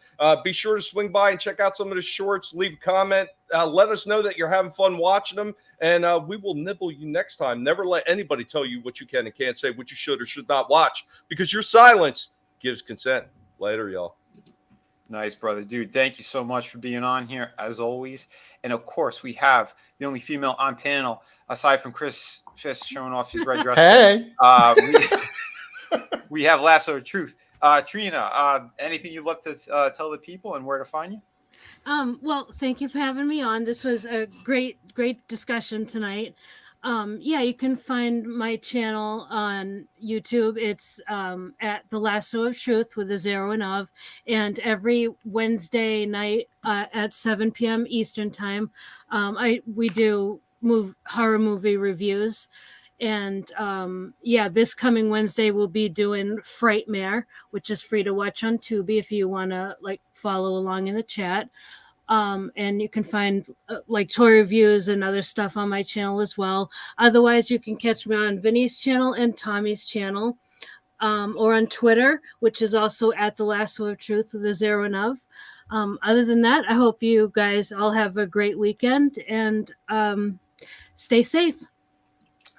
Be sure to swing by and check out some of the shorts. Leave a comment. Let us know that you're having fun watching them, and we will nibble you next time. Never let anybody tell you what you can and can't say, what you should or should not watch, because your silence gives consent. Later, y'all. Nice, brother. Dude, thank you so much for being on here, as always. And, of course, we have the only female on panel, aside from Chris Fisk showing off his red dress. Hey! We have Lasso of Truth. Trina, anything you'd love to tell the people and where to find you? Well, thank you for having me on. This was a great discussion tonight. You can find my channel on YouTube. It's at the Lasso of Truth with a 0 and of, and every Wednesday night at 7 p.m. Eastern time, we do horror movie reviews. And this coming Wednesday we'll be doing Frightmare, which is free to watch on Tubi if you want to follow along in the chat. And you can find toy reviews and other stuff on my channel as well. Otherwise, you can catch me on Vinny's channel and Tommy's channel, or on Twitter, which is also at the Lasso of Truth with a 0 and of. Other than that, I hope you guys all have a great weekend and stay safe.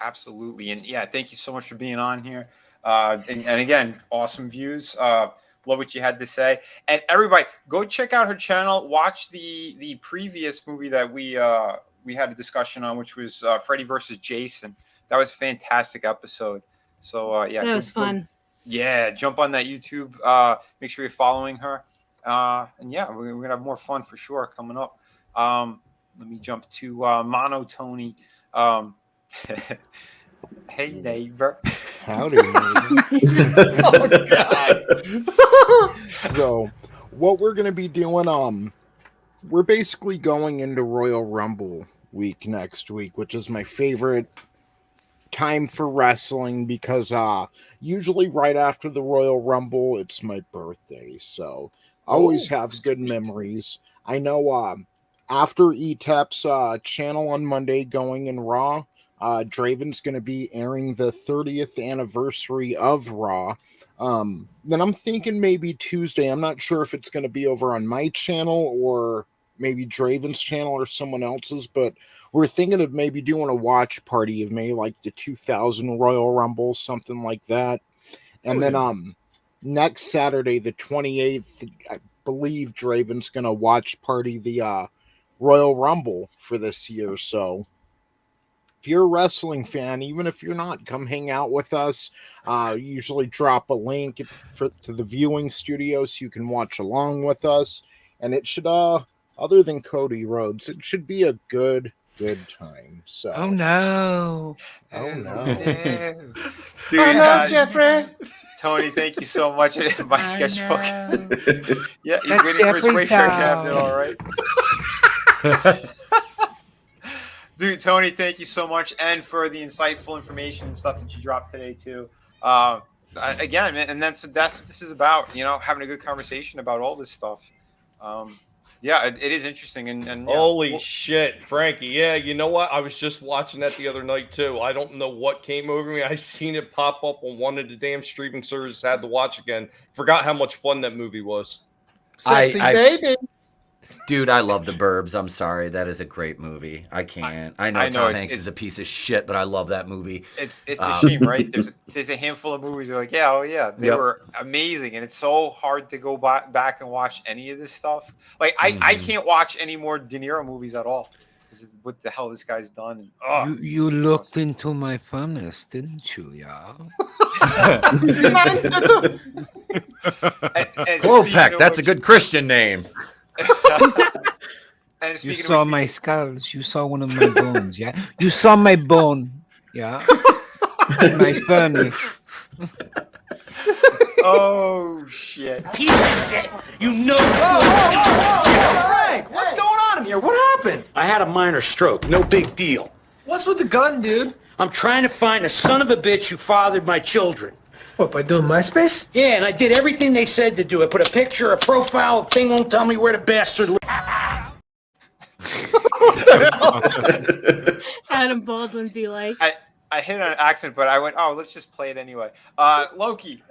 Absolutely. And thank you so much for being on here. And again, awesome views. Love what you had to say. And everybody, go check out her channel. Watch the previous movie that we had a discussion on, which was Freddy versus Jason. That was a fantastic episode. So that was fun. Jump on that YouTube. Make sure you're following her. We're gonna have more fun for sure coming up. Let me jump to Mono Tony. Hey neighbor. Howdy, neighbor. Oh God. So what we're gonna be doing, we're basically going into Royal Rumble week next week, which is my favorite time for wrestling because usually right after the Royal Rumble it's my birthday, so I always have good memories. I know after ETAP's channel on Monday going in Raw, Draven's going to be airing the 30th anniversary of Raw. Then I'm thinking maybe Tuesday. I'm not sure if it's going to be over on my channel or maybe Draven's channel or someone else's, but we're thinking of maybe doing a watch party of maybe like the 2000 Royal Rumble, something like that. And then next Saturday, the 28th, I believe Draven's going to watch party the Royal Rumble for this year. So if you're a wrestling fan, even if you're not, come hang out with us. Usually drop a link to the viewing studio so you can watch along with us. And it should, other than Cody Rhodes, it should be a good time. So oh no. Dude, oh no, Jeffrey. Tony, thank you so much. My sketchbook. Yeah, he's That's waiting for his Jeffrey's Wayfair dog. cabinet, all right. Dude, Tony, thank you so much, and for the insightful information and stuff that you dropped today too. Again, man, and that's what this is about. You know, having a good conversation about all this stuff. Yeah, it is interesting. And yeah, holy shit, Frankie. Yeah, you know what? I was just watching that the other night too. I don't know what came over me. I seen it pop up on one of the damn streaming services. Had to watch again. Forgot how much fun that movie was. Sexy baby. Dude, I love The Burbs. I'm sorry. That is a great movie. I can't. I know Tom Hanks is a piece of shit, but I love that movie. It's a shame, right? There's a handful of movies where like, yeah, oh yeah, they were amazing, and it's so hard to go back and watch any of this stuff. Like I can't watch any more De Niro movies at all. What the hell this guy's done? And, you looked into my furnace, didn't you, y'all? Klopek, that's a good Christian name. And you saw my skulls. You saw one of my bones, yeah? You saw my bone, yeah? My furnace. Oh, shit. You know. Frank, what's going on in here? What happened? I had a minor stroke. No big deal. What's with the gun, dude? I'm trying to find a son of a bitch who fathered my children. What, by doing MySpace? Yeah, and I did everything they said to do. I put a picture, a profile, a thing won't tell me where the bastard lives. Adam Baldwin be like, I hit an accent, but I went, oh, let's just play it anyway. Loki,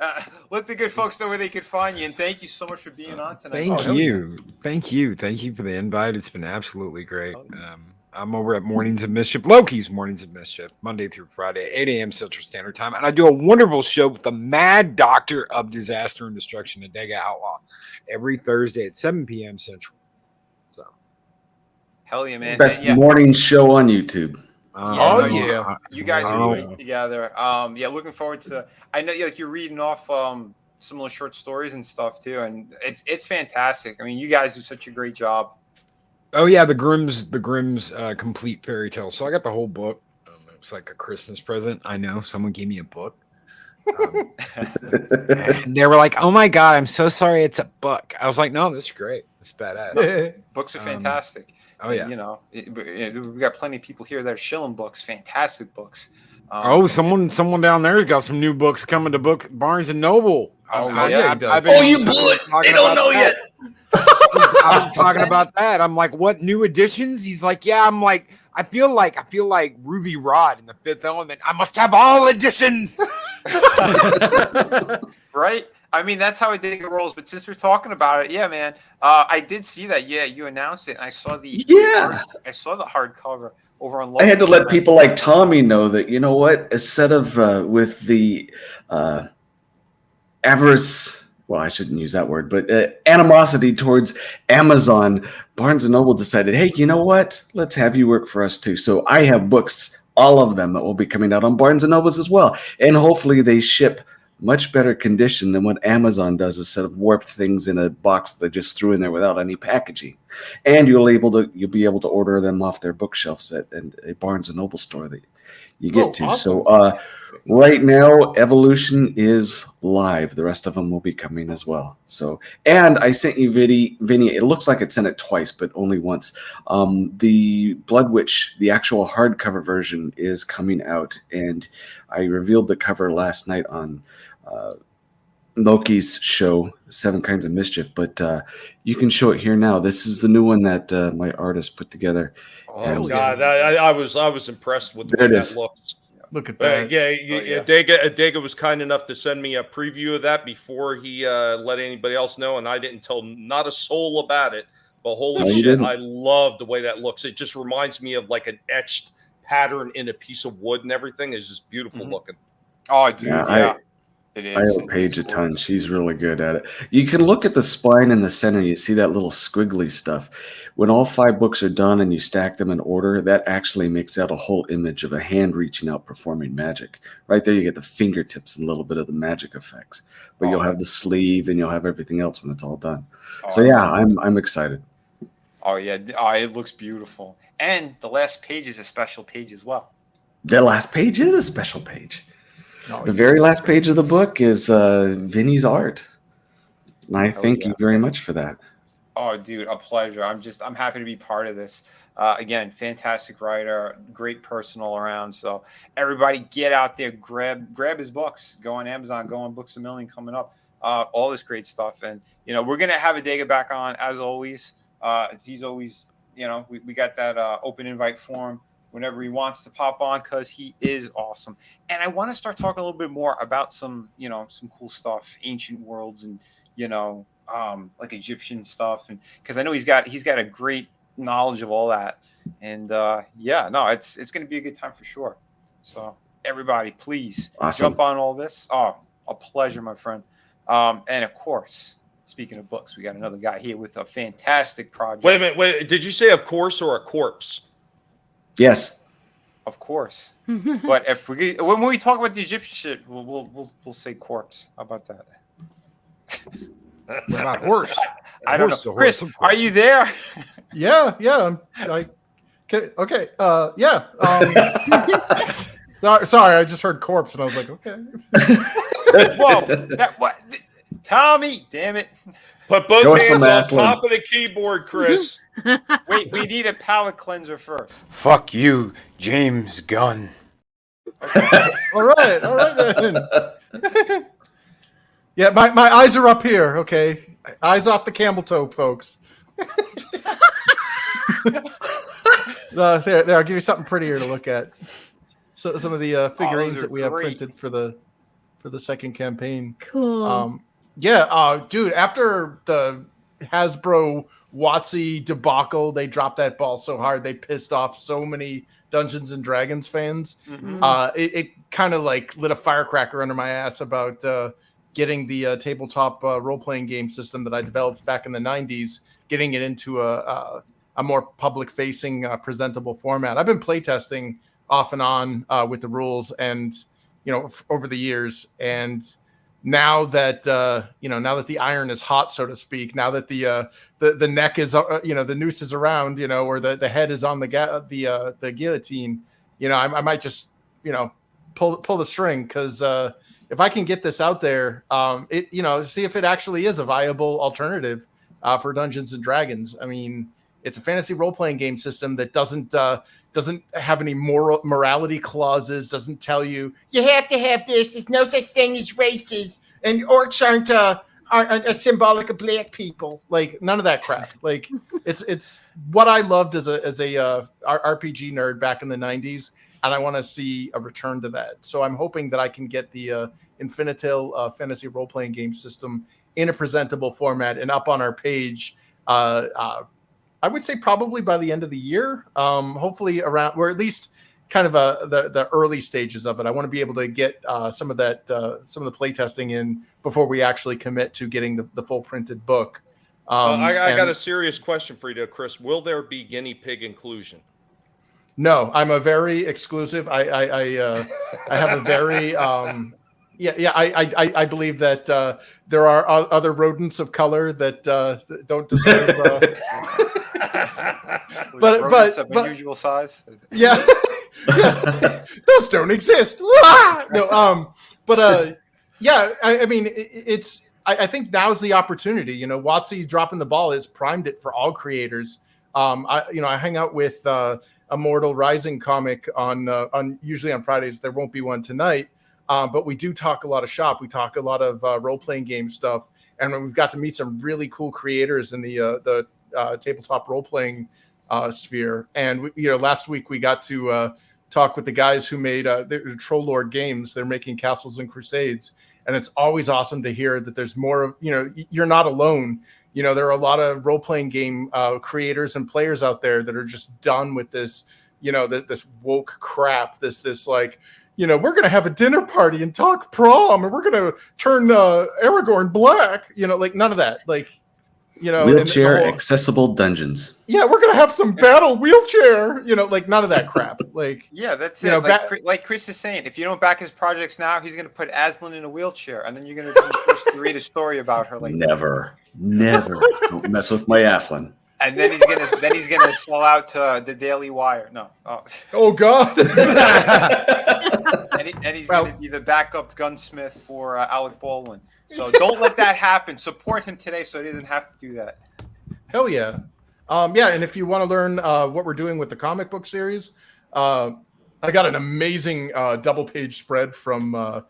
let the good folks know where they could find you, and thank you so much for being on tonight. Thank you for the invite. It's been absolutely great. I'm over at Mornings of Mischief, Loki's Mornings of Mischief, Monday through Friday, 8 a.m. Central Standard Time. And I do a wonderful show with the Mad Doctor of Disaster and Destruction, Adega Outlaw, every Thursday at 7 p.m. Central. So, hell yeah, man. Best morning show on YouTube. Yeah. You guys are great together. Yeah, looking forward to. I know you're reading off some of the short stories and stuff too, and it's fantastic. I mean, you guys do such a great job. Oh yeah, the Grimm's complete fairy tale. So I got the whole book. It was like a Christmas present. I know someone gave me a book. And they were like, "Oh my god, I'm so sorry, it's a book." I was like, "No, this is great. It's badass." Books are fantastic. Oh yeah, you know, we got plenty of people here that are shilling books. Fantastic books. Someone down there's got some new books coming to Barnes and Noble. You blew it. They don't know yet. I'm talking about that. I'm like, what new editions? He's like, yeah. I'm like, I feel like Ruby Rod in The Fifth Element. I must have all editions. Right? I mean, that's how I think it rolls. But since we're talking about it, yeah, man, I did see that. Yeah, you announced it. And I saw the hardcover over on. I had to let people like Tommy know that, you know what, instead of with the avarice. Well, I shouldn't use that word, but animosity towards Amazon, Barnes & Noble decided, hey, you know what? Let's have you work for us too. So I have books, all of them, that will be coming out on Barnes & Nobles as well. And hopefully they ship much better condition than what Amazon does, instead of warped things in a box they just threw in there without any packaging. And you'll be able to order them off their bookshelves at a Barnes & Noble store that you get to. Awesome. So right now, Evolution is live. The rest of them will be coming as well. So, and I sent you Vinny. It looks like it sent it twice, but only once. The Blood Witch, the actual hardcover version, is coming out, and I revealed the cover last night on Loki's show, 7 Kinds of Mischief. But you can show it here now. This is the new one that my artist put together. Oh God, I was impressed with the way that looks. Look at that. Adega was kind enough to send me a preview of that before he let anybody else know, and I didn't tell not a soul about it. But holy shit, I love the way that looks. It just reminds me of like an etched pattern in a piece of wood and everything. Is just beautiful looking. Oh, dude, yeah. It is. I owe Paige a ton. She's really good at it. You can look at the spine in the center. You see that little squiggly stuff. When all 5 books are done and you stack them in order, that actually makes out a whole image of a hand reaching out performing magic. Right there, you get the fingertips and a little bit of the magic effects. But you'll have the sleeve and you'll have everything else when it's all done. So yeah, I'm excited. Oh yeah, it looks beautiful. And the last page is a special page as well. The last page is a special page. The very last page of the book is Vinny's art. And I thank you very much for that. Oh, dude, a pleasure. I'm happy to be part of this. Again, fantastic writer, great person all around. So everybody get out there, grab his books, go on Amazon, go on Books A Million coming up, all this great stuff. And, we're going to have Adega back on as always. He's always, we got that open invite form whenever he wants to pop on, because he is awesome. And I want to start talking a little bit more about some cool stuff, ancient worlds and, like Egyptian stuff. And because I know he's got a great knowledge of all that. And it's going to be a good time for sure. So everybody, please jump on all this. Oh, a pleasure, my friend. And of course, speaking of books, we got another guy here with a fantastic project. Wait a minute. Wait, did you say of course or a corpse? Yes. Of course. But when we talk about the Egyptian shit, we'll say corpse. How about that? What about horse? I don't know. Chris, are you there? Yeah. Okay. Yeah. Sorry, I just heard corpse and I was like, okay. Whoa. Tommy, damn it. Put both hands on top of the keyboard, Chris. Wait, we need a palate cleanser first. Fuck you, James Gunn. Okay. All right then. Yeah, my eyes are up here, okay? Eyes off the camel toe, folks. There, I'll give you something prettier to look at. So some of the figurines that we have printed for the second campaign. Cool. Dude, after the Hasbro WotC debacle, they dropped that ball so hard they pissed off so many Dungeons and Dragons fans. Mm-hmm. It kind of like lit a firecracker under my ass about getting the tabletop role-playing game system that I developed back in the 90s, getting it into a more public-facing, presentable format. I've been playtesting off and on with the rules and, over the years. And now that now that the iron is hot, so to speak, now that the neck is the noose is around, or the head is on the guillotine, I might just pull the string, because if I can get this out there, see if it actually is a viable alternative for Dungeons and Dragons. I mean, it's a fantasy role-playing game system that doesn't have any morality clauses, doesn't tell you have to have this. There's no such thing as races, and orcs aren't a symbolic of black people. Like, none of that crap. Like, it's what I loved as a RPG nerd back in the 90s, and I want to see a return to that. So I'm hoping that I can get the Infinitil fantasy role-playing game system in a presentable format and up on our page. I would say probably by the end of the year, hopefully around, or at least kind of the early stages of it. I want to be able to get some of the playtesting in before we actually commit to getting the full printed book. I got a serious question for you, though, Chris. Will there be guinea pig inclusion? No, I'm a very exclusive. I have a very I believe that there are other rodents of color that don't deserve. but unusual size. Yeah, those don't exist. No, I mean, it's. I think now's the opportunity. WotC dropping the ball has primed it for all creators. I hang out with Immortal Rising comic on usually on Fridays. There won't be one tonight, but we do talk a lot of shop. We talk a lot of role playing game stuff, and we've got to meet some really cool creators in the tabletop role playing sphere. And last week we got to talk with the guys who made the Troll Lord games. They're making Castles and Crusades, and it's always awesome to hear that there's more of you're not alone. There are a lot of role-playing game creators and players out there that are just done with this, this woke crap, this like, we're going to have a dinner party and talk prom, and we're going to turn Aragorn black. Like none of that. Like, wheelchair accessible dungeons. Yeah, we're going to have some battle wheelchair. Like none of that crap. Like, yeah, that's it. Like Chris is saying, if you don't back his projects now, he's going to put Aslan in a wheelchair, and then you're going to be forced to read a story about her. Like never. Don't mess with my Aslan. And then he's gonna sell out to the Daily Wire. No. Oh God. and he's gonna be the backup gunsmith for Alec Baldwin. So don't let that happen. Support him today so he doesn't have to do that. Hell yeah. And if you want to learn what we're doing with the comic book series, I got an amazing double page spread from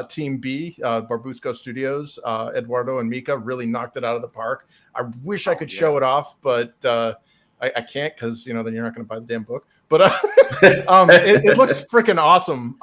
Team B, Barbusco Studios. Eduardo and Mika really knocked it out of the park. I wish I could show it off, but I can't because then you're not going to buy the damn book. But it looks freaking awesome.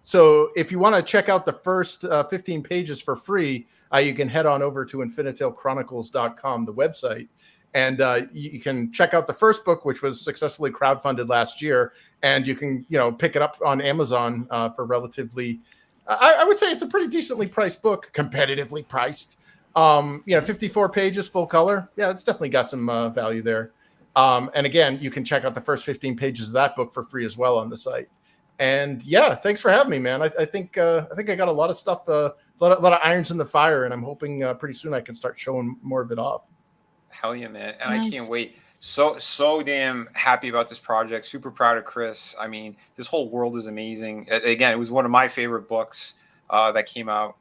So if you want to check out the first 15 pages for free, you can head on over to infinitaalechronicles.com, the website. And you can check out the first book, which was successfully crowdfunded last year. And you can, pick it up on Amazon for relatively, I would say it's a pretty decently priced book, competitively priced. 54 pages, full color. Yeah, it's definitely got some value there. And again, you can check out the first 15 pages of that book for free as well on the site. And yeah, thanks for having me, man. I think I got a lot of stuff, a lot of irons in the fire, and I'm hoping pretty soon I can start showing more of it off. Hell yeah, man. And nice. I can't wait. So damn happy about this project. Super proud of Chris. I mean, this whole world is amazing. Again, it was one of my favorite books that came out,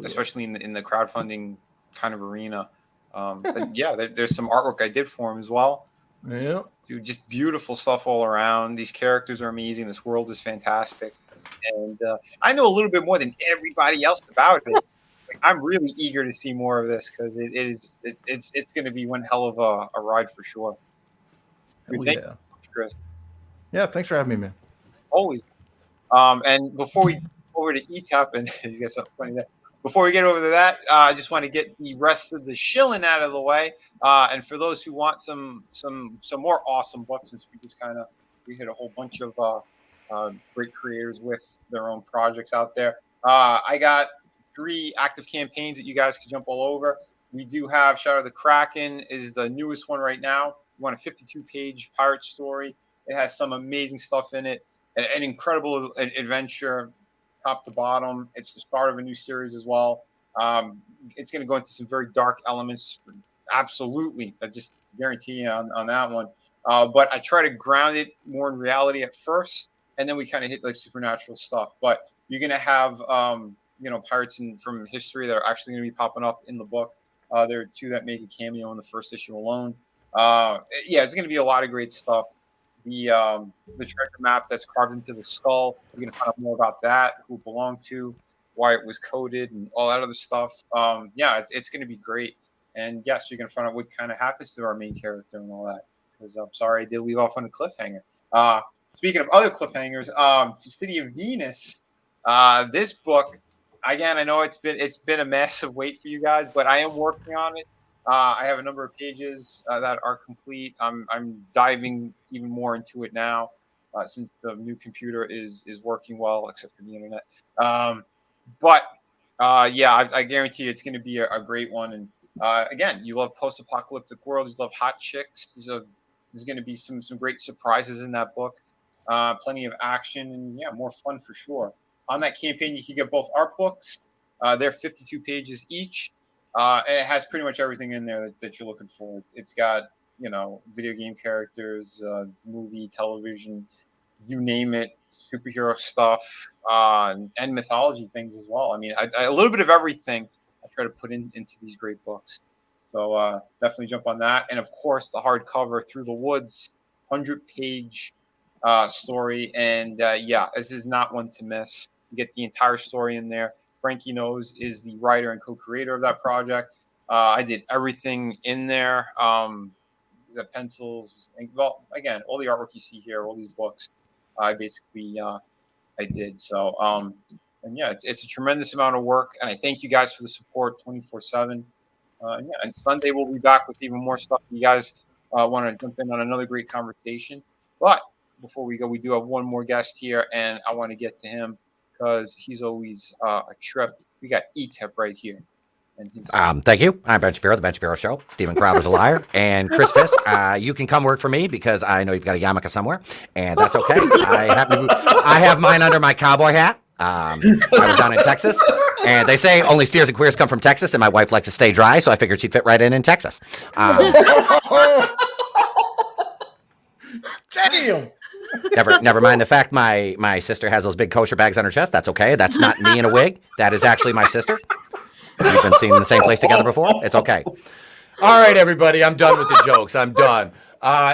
especially in the crowdfunding kind of arena. But yeah, there's some artwork I did for him as well. Yeah. Dude, just beautiful stuff all around. These characters are amazing. This world is fantastic. And I know a little bit more than everybody else about it. I'm really eager to see more of this because it's going to be one hell of a ride for sure. Thank you, Chris. Yeah, thanks for having me, man. Always. And before we go over to ETAP, and you got something funny there. Before we get over to that, I just want to get the rest of the shilling out of the way. And for those who want some more awesome books, since we hit a whole bunch of great creators with their own projects out there. I got 3 active campaigns that you guys can jump all over. We do have Shadow of the Kraken is the newest one right now. We want a 52-page pirate story. It has some amazing stuff in it. An incredible adventure, top to bottom. It's the start of a new series as well. It's going to go into some very dark elements. Absolutely. I just guarantee you on that one. But I try to ground it more in reality at first, and then we kind of hit like supernatural stuff. But you're going to have pirates from history that are actually going to be popping up in the book. There are 2 that make a cameo in the first issue alone. It's going to be a lot of great stuff. The treasure map that's carved into the skull, you're going to find out more about that, who it belonged to, why it was coded, and all that other stuff. It's going to be great. And yes, you're going to find out what kind of happens to our main character and all that. Because I'm sorry, I did leave off on a cliffhanger. Speaking of other cliffhangers, the City of Venus. This book, again, I know it's been a massive wait for you guys, but I am working on it. I have a number of pages that are complete. I'm diving even more into it now since the new computer is working well, except for the internet. I guarantee you it's going to be a great one. And again, you love post-apocalyptic world. You love hot chicks. There's going to be some great surprises in that book. Plenty of action and more fun for sure. On that campaign, you can get both art books. They're 52 pages each. And it has pretty much everything in there that you're looking for. It's got, video game characters, movie, television, you name it, superhero stuff, and mythology things as well. I mean, a little bit of everything I try to put into these great books. So definitely jump on that. And, of course, the hardcover, Through the Woods, 100-page story. And, this is not one to miss. You get the entire story in there. Frankie Knows is the writer and co-creator of that project. I did everything in there. The pencils, and again, all the artwork you see here, all these books, I basically I did. So it's a tremendous amount of work, and I thank you guys for the support 24/7. And Sunday we'll be back with even more stuff. If you guys want to jump in on another great conversation, but before we go, we do have one more guest here, and I want to get to him because he's always a trip. We got E-Tip right here. And he's thank you. I'm Ben Shapiro, The Ben Shapiro Show. Steven Crowder's a liar. And Chris Fisk, you can come work for me because I know you've got a yarmulke somewhere, and that's okay. I have mine under my cowboy hat. I was down in Texas, and they say only steers and queers come from Texas, and my wife likes to stay dry, so I figured she'd fit right in Texas. Damn. Never mind the fact my sister has those big kosher bags on her chest. That's okay. That's not me in a wig. That is actually my sister. We've been seen in the same place together before. It's okay. All right, everybody. I'm done with the jokes. I'm done.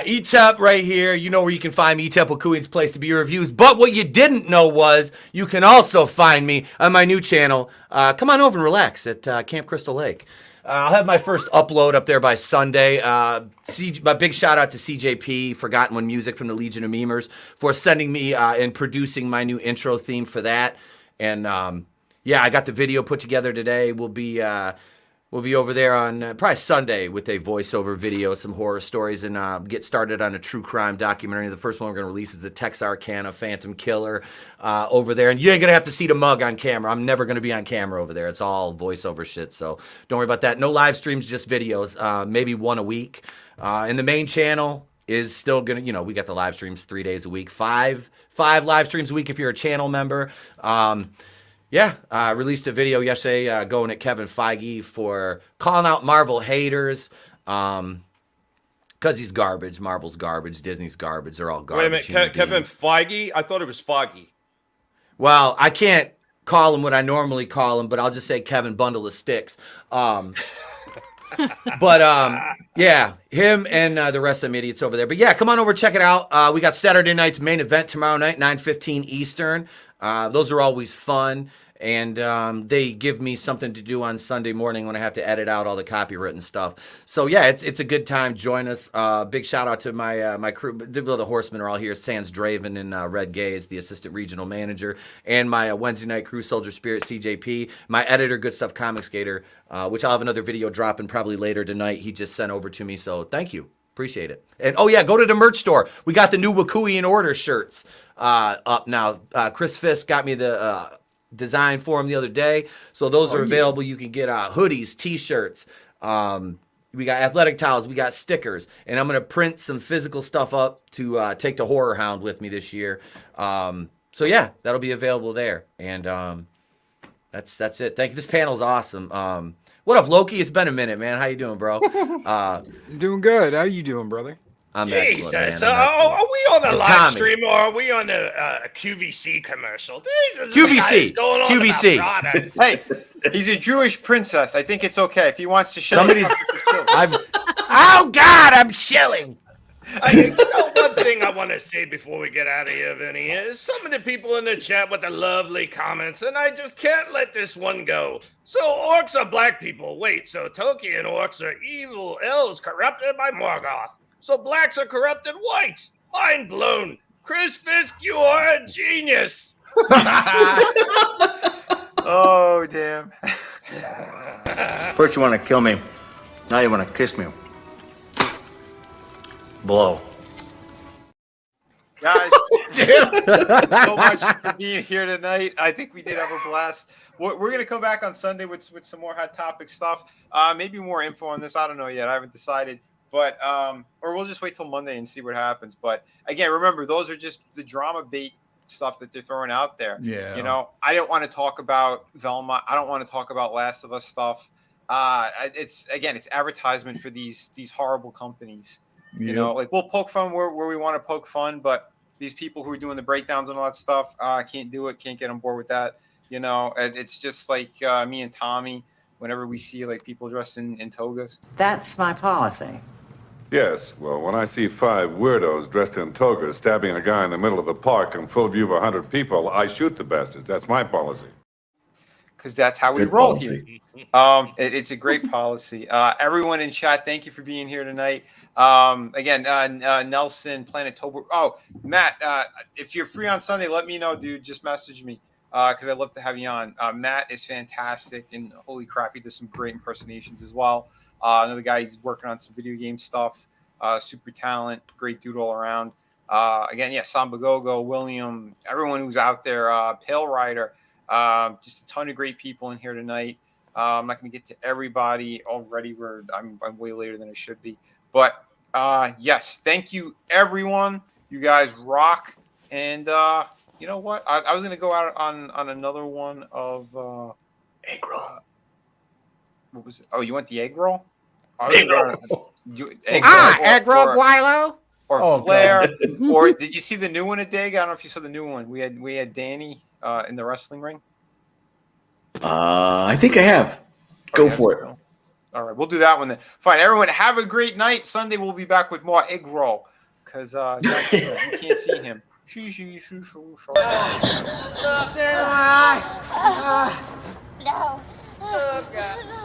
E-Tep right here. You know where you can find me, E-Tep Wakuian's place to be reviews. But what you didn't know was you can also find me on my new channel. Come on over and relax at Camp Crystal Lake. I'll have my first upload up there by Sunday. My big shout out to CJP, Forgotten One Music from the Legion of Memers, for sending me and producing my new intro theme for that. And yeah, I got the video put together today. We'll be over there on probably Sunday with a voiceover video, some horror stories, and get started on a true crime documentary. The first one we're going to release is the Texarkana Phantom Killer over there. And you ain't going to have to see the mug on camera. I'm never going to be on camera over there. It's all voiceover shit, so don't worry about that. No live streams, just videos, maybe one a week. And the main channel is still going to, we got the live streams 3 days a week, five live streams a week if you're a channel member. Yeah, released a video yesterday going at Kevin Feige for calling out Marvel haters because he's garbage. Marvel's garbage. Disney's garbage. They're all garbage. Wait a minute, Kevin Feige? I thought it was Foggy. Well, I can't call him what I normally call him, but I'll just say Kevin Bundle of Sticks. Yeah, him and the rest of them idiots over there. But yeah, come on over, check it out. We got Saturday night's main event tomorrow night, 9:15 Eastern. Those are always fun. And they give me something to do on Sunday morning when I have to edit out all the copywritten stuff. So yeah, it's a good time. Join us. Big shout out to my crew. The Horsemen are all here. Sans Draven and Red Gay is the assistant regional manager, and my Wednesday night crew, Soldier Spirit, CJP. My editor, Good Stuff Comic Skater, which I'll have another video dropping probably later tonight. He just sent over to me, so thank you. Appreciate it. And oh yeah, go to the merch store. We got the new Wakuian Order shirts up now. Chris Fisk got me the design for him the other day, so those are available. You can get hoodies, t-shirts, we got athletic towels, we got stickers, and I'm gonna print some physical stuff up to take to Horror Hound with me this year. So yeah, that'll be available there. And that's it. Thank you. This panel's awesome. What up, Loki? It's been a minute, man. How you doing, bro? I'm doing good. How you doing, brother? I'm Jesus. excellent, man. Are we on the live Tommy. stream or are we on the QVC commercial? Jesus, QVC. Going on QVC. about products. Hey, he's a Jewish princess. I think it's okay if he wants to show. Oh God, I'm chilling. One thing I want to say before we get out of here, Vinny, is some of the people in the chat with the lovely comments, and I just can't let this one go. So orcs are black people. Wait, so Tolkien orcs are evil elves corrupted by Morgoth. So blacks are corrupted whites. Mind blown. Chris Fisk, you are a genius. Oh, damn. First you want to kill me. Now you want to kiss me. Blow. Guys, thank you so much for being here tonight. I think we did have a blast. We're going to come back on Sunday with some more hot topic stuff. Maybe more info on this. I don't know yet. I haven't decided. But or we'll just wait till Monday and see what happens. But again, remember, those are just the drama bait stuff that they're throwing out there. Yeah. I don't want to talk about Velma. I don't want to talk about Last of Us stuff. It's advertisement for these horrible companies. Yep. Like we'll poke fun where we want to poke fun, but these people who are doing the breakdowns and all that stuff, can't do it. Can't get on board with that. It's just like me and Tommy. Whenever we see like people dressed in togas. That's my policy. Yes, well, when I see 5 weirdos dressed in togas stabbing a guy in the middle of the park in full view of 100 people, I shoot the bastards. That's my policy. Because that's how we roll here. It's a great policy. Everyone in chat, thank you for being here tonight. Again, Nelson, Planet Tober. Oh, Matt, if you're free on Sunday, let me know, dude. Just message me. Because I'd love to have you on. Matt is fantastic, and holy crap, he does some great impersonations as well. Another guy, he's working on some video game stuff. Super talent, great dude all around. Again, yeah, Samba Gogo, William, everyone who's out there, Pale Rider, just a ton of great people in here tonight. I'm not going to get to everybody already. I'm way later than I should be. But yes, thank you, everyone. You guys rock. And you know what? I was going to go out on another one of egg roll. What was it? Oh, you want the egg roll? Egg roll. Egg roll, Guilo. Or Flair. Or did you see the new one at Dig? I don't know if you saw the new one. We had Danny in the wrestling ring. I think I have. Go for it. All right, we'll do that one then. Fine, everyone, have a great night. Sunday we'll be back with more egg roll because you can't see him. No. Oh, God.